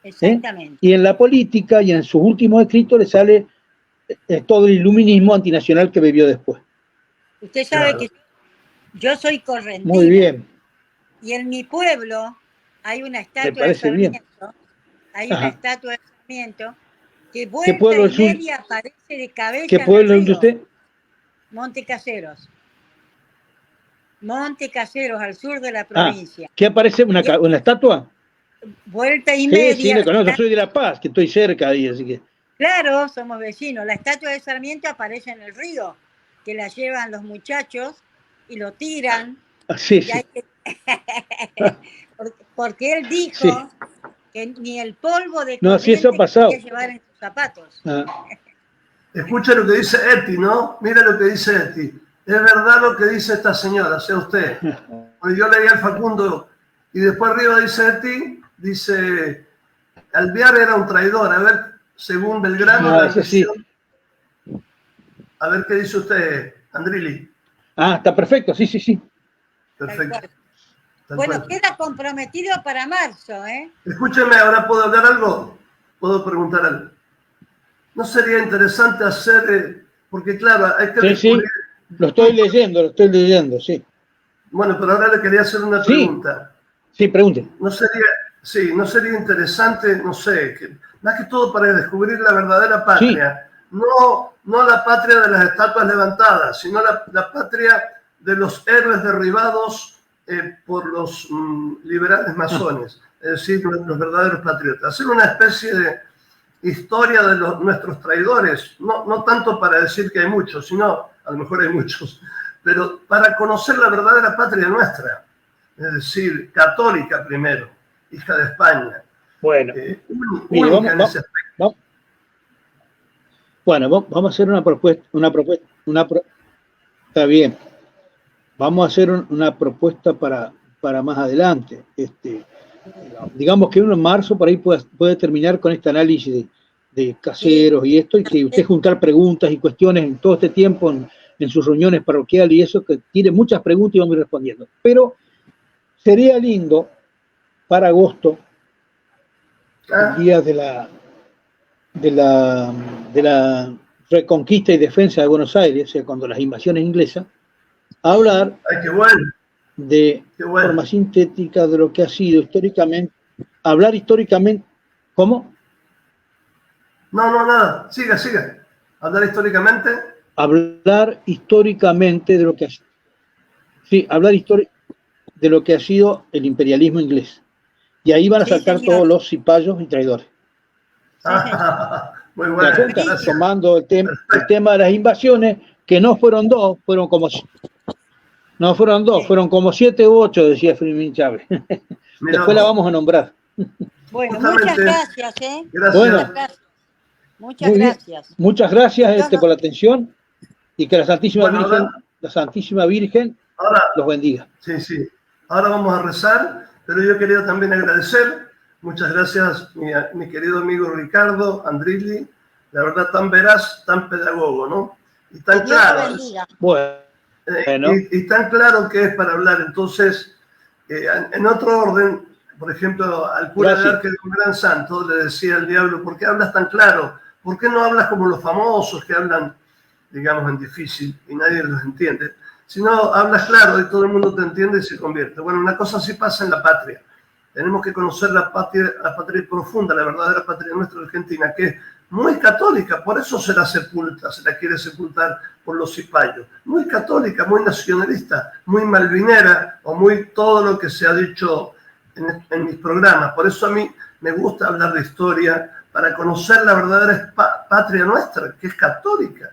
Exactamente. Y en la política y en sus últimos escritos le sale todo el iluminismo antinacional que vivió después. Usted sabe que yo soy correntina. Muy bien. Y en mi pueblo hay una estatua Me parece de Sarmiento. bien. Hay Ajá. una estatua de Sarmiento que ¿Qué vuelta pueblo y es suyo? media aparece de cabeza ¿Qué en pueblo el es de río. usted? Montecaseros. Montecaseros, al sur de la provincia. ¿Qué aparece? ¿Una estatua? Vuelta y Sí, media. sí, le conozco, yo soy de La Paz, que estoy cerca ahí, así que... Claro, somos vecinos. La estatua de Sarmiento aparece en el río, que la llevan los muchachos y lo tiran. Sí, sí. Porque él dijo Sí. que ni el polvo de No, sí, eso ha pasado. quería llevar en sus zapatos. Escucha lo que dice Eti, ¿no? Mira lo que dice Eti. Es verdad lo que dice esta señora, sea usted. Porque yo leí al Facundo y después arriba dice Eti, dice, Alvear era un traidor. A ver, según Belgrano, la versión. Sí. A ver qué dice usted, Andrilli. Está perfecto, sí, sí, sí. Perfecto. Bueno, queda comprometido para marzo, ¿eh? Escúcheme, ¿ahora puedo hablar algo? ¿Puedo preguntar algo? ¿No sería interesante hacer, porque claro, hay que descubrir... Sí, lo estoy leyendo, sí. Bueno, pero ahora le quería hacer una pregunta. Sí, pregunte. ¿No sería interesante, no sé, más que todo para descubrir la verdadera patria? Sí. No la patria de las estatuas levantadas, sino la patria de los héroes derribados por los liberales masones, es decir, los verdaderos patriotas. Hacer una especie de historia de nuestros traidores, no tanto para decir que hay muchos, sino, a lo mejor hay muchos, pero para conocer la verdadera patria nuestra, es decir, católica primero, hija de España. Bueno, única en ese aspecto. Bueno, vamos a hacer una propuesta, está bien. Vamos a hacer una propuesta para más adelante. Digamos que uno en marzo por ahí puede terminar con este análisis de caseros y esto, y que usted juntar preguntas y cuestiones en todo este tiempo en sus reuniones parroquiales y eso, que tiene muchas preguntas y vamos a ir respondiendo. Pero sería lindo para agosto, el día de la reconquista y defensa de Buenos Aires, o sea, cuando las invasiones inglesas, hablar de forma sintética de lo que ha sido históricamente, hablar históricamente, ¿cómo? No, nada, siga. Hablar históricamente. Hablar históricamente de lo que ha sido. Sí, hablar de lo que ha sido el imperialismo inglés. Y ahí van a sacar todos los cipayos y traidores. Muy bueno. Tomando el tema de las invasiones, que no fueron dos, fueron como 7 u 8, decía Fermín Chávez. Después la vamos a nombrar. Bueno, Justamente, muchas gracias, ¿eh? Gracias. Bueno. Muchas gracias. Muchas Muy bien. gracias. Muchas gracias por la atención y que la Santísima Bueno, Virgen, ahora- la Santísima Virgen Ahora, los bendiga. sí, sí. Ahora vamos a rezar, pero yo quería también agradecer. Muchas gracias, mi querido amigo Ricardo Andrilli. La verdad, tan veraz, tan pedagogo, ¿no? Y tan Que Dios te claro. bendiga. Bueno. Y tan claro que es para hablar. Entonces, en otro orden, por ejemplo, al cura de Gracias. Arque de un gran santo le decía al diablo, ¿por qué hablas tan claro? ¿Por qué no hablas como los famosos que hablan, digamos, en difícil y nadie los entiende? Si no, hablas claro y todo el mundo te entiende y se convierte. Bueno, una cosa así pasa en la patria. Tenemos que conocer la patria profunda, la verdadera patria nuestra Argentina, que es muy católica, por eso se la sepulta, se la quiere sepultar por los cipayos. Muy católica, muy nacionalista, muy malvinera, o muy todo lo que se ha dicho en mis programas. Por eso a mí me gusta hablar de historia, para conocer la verdadera patria nuestra, que es católica,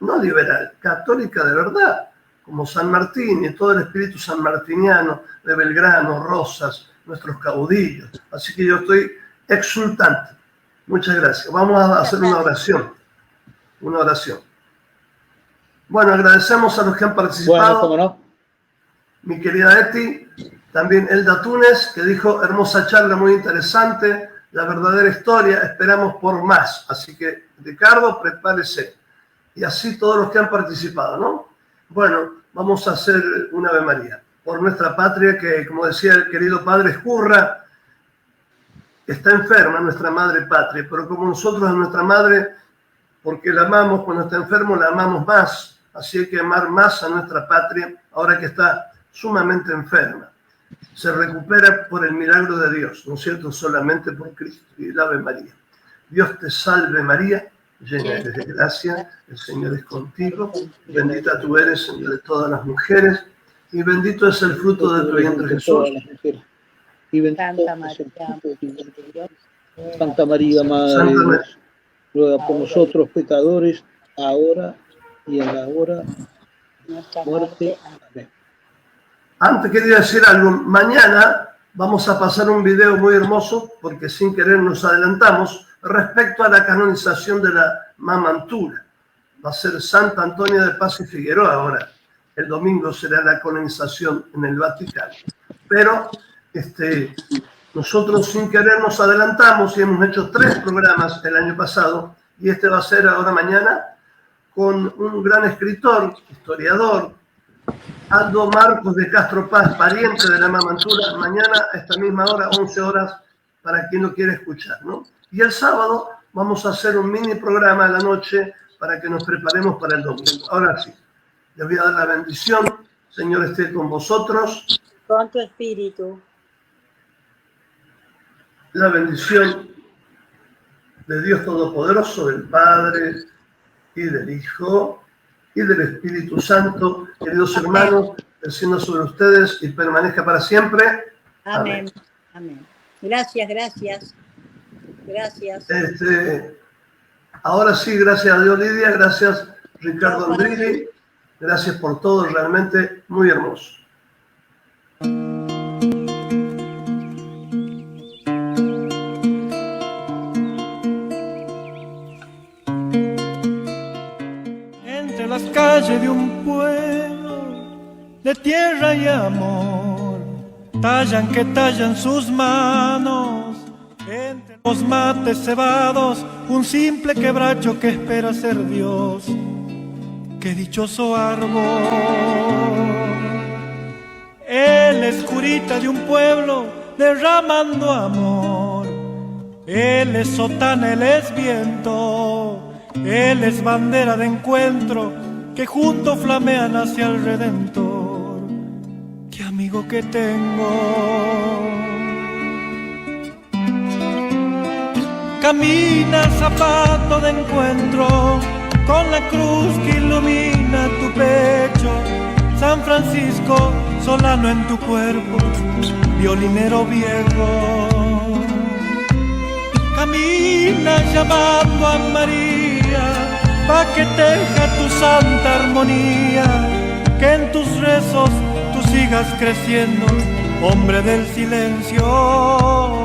no liberal, católica de verdad, como San Martín y todo el espíritu sanmartiniano de Belgrano, Rosas, nuestros caudillos. Así que yo estoy exultante. Muchas gracias. Vamos a hacer una oración. Una oración. Bueno, agradecemos a los que han participado. Bueno, cómo no. Mi querida Eti, también Elda Túnez, que dijo, hermosa charla, muy interesante, la verdadera historia, esperamos por más. Así que, Ricardo, prepárese. Y así todos los que han participado, ¿no? Bueno, vamos a hacer una Ave María. Por nuestra patria, que, como decía el querido padre Escurra, está enferma nuestra madre patria, pero como nosotros a nuestra madre, porque la amamos, cuando está enfermo la amamos más, así hay que amar más a nuestra patria, ahora que está sumamente enferma. Se recupera por el milagro de Dios, ¿no es cierto? Solamente por Cristo. Y el Ave María. Dios te salve María, llena eres de gracia, el Señor es contigo, bendita tú eres entre todas las mujeres, y bendito es el fruto de tu vientre Jesús. Y bendito Santa es el María, fruto de tu vientre, de Dios, Santa María, Madre de Dios, ruega por nosotros pecadores, ahora y en la hora de nuestra muerte. muerte. Amén. Antes quería decir algo, mañana vamos a pasar un video muy hermoso, porque sin querer nos adelantamos, respecto a la canonización de la Mamantura. Va a ser Santa Antonia de Paz y Figueroa ahora. El domingo será la canonización en el Vaticano. Pero nosotros sin querer nos adelantamos y hemos hecho 3 programas el año pasado, y este va a ser ahora mañana con un gran escritor, historiador, Aldo Marcos de Castro Paz, pariente de la Mamantura, mañana a esta misma hora, 11 horas, para quien lo quiera escuchar, ¿no? Y el sábado vamos a hacer un mini programa a la noche para que nos preparemos para el domingo. Ahora sí, les voy a dar la bendición. Señor, esté con vosotros. Con tu espíritu. La bendición de Dios Todopoderoso, del Padre y del Hijo y del Espíritu Santo. Queridos hermanos, descienda sobre ustedes y permanezca para siempre. Amén. Amén. Gracias, gracias. Gracias. Ahora sí, gracias a Dios, Lidia, gracias Ricardo Andrilli, gracias por todo, realmente muy hermoso. Entre las calles de un pueblo de tierra y amor, tallan que tallan sus manos. Entre los mates cebados, un simple quebracho que espera ser Dios. ¡Qué dichoso árbol! Él es curita de un pueblo derramando amor. Él es sotana, él es viento. Él es bandera de encuentro que juntos flamean hacia el Redentor. ¡Qué amigo que tengo! Camina zapato de encuentro con la cruz que ilumina tu pecho. San Francisco, solano en tu cuerpo, violinero viejo. Camina llamando a María, pa' que teja tu santa armonía, que en tus rezos tú sigas creciendo hombre del silencio.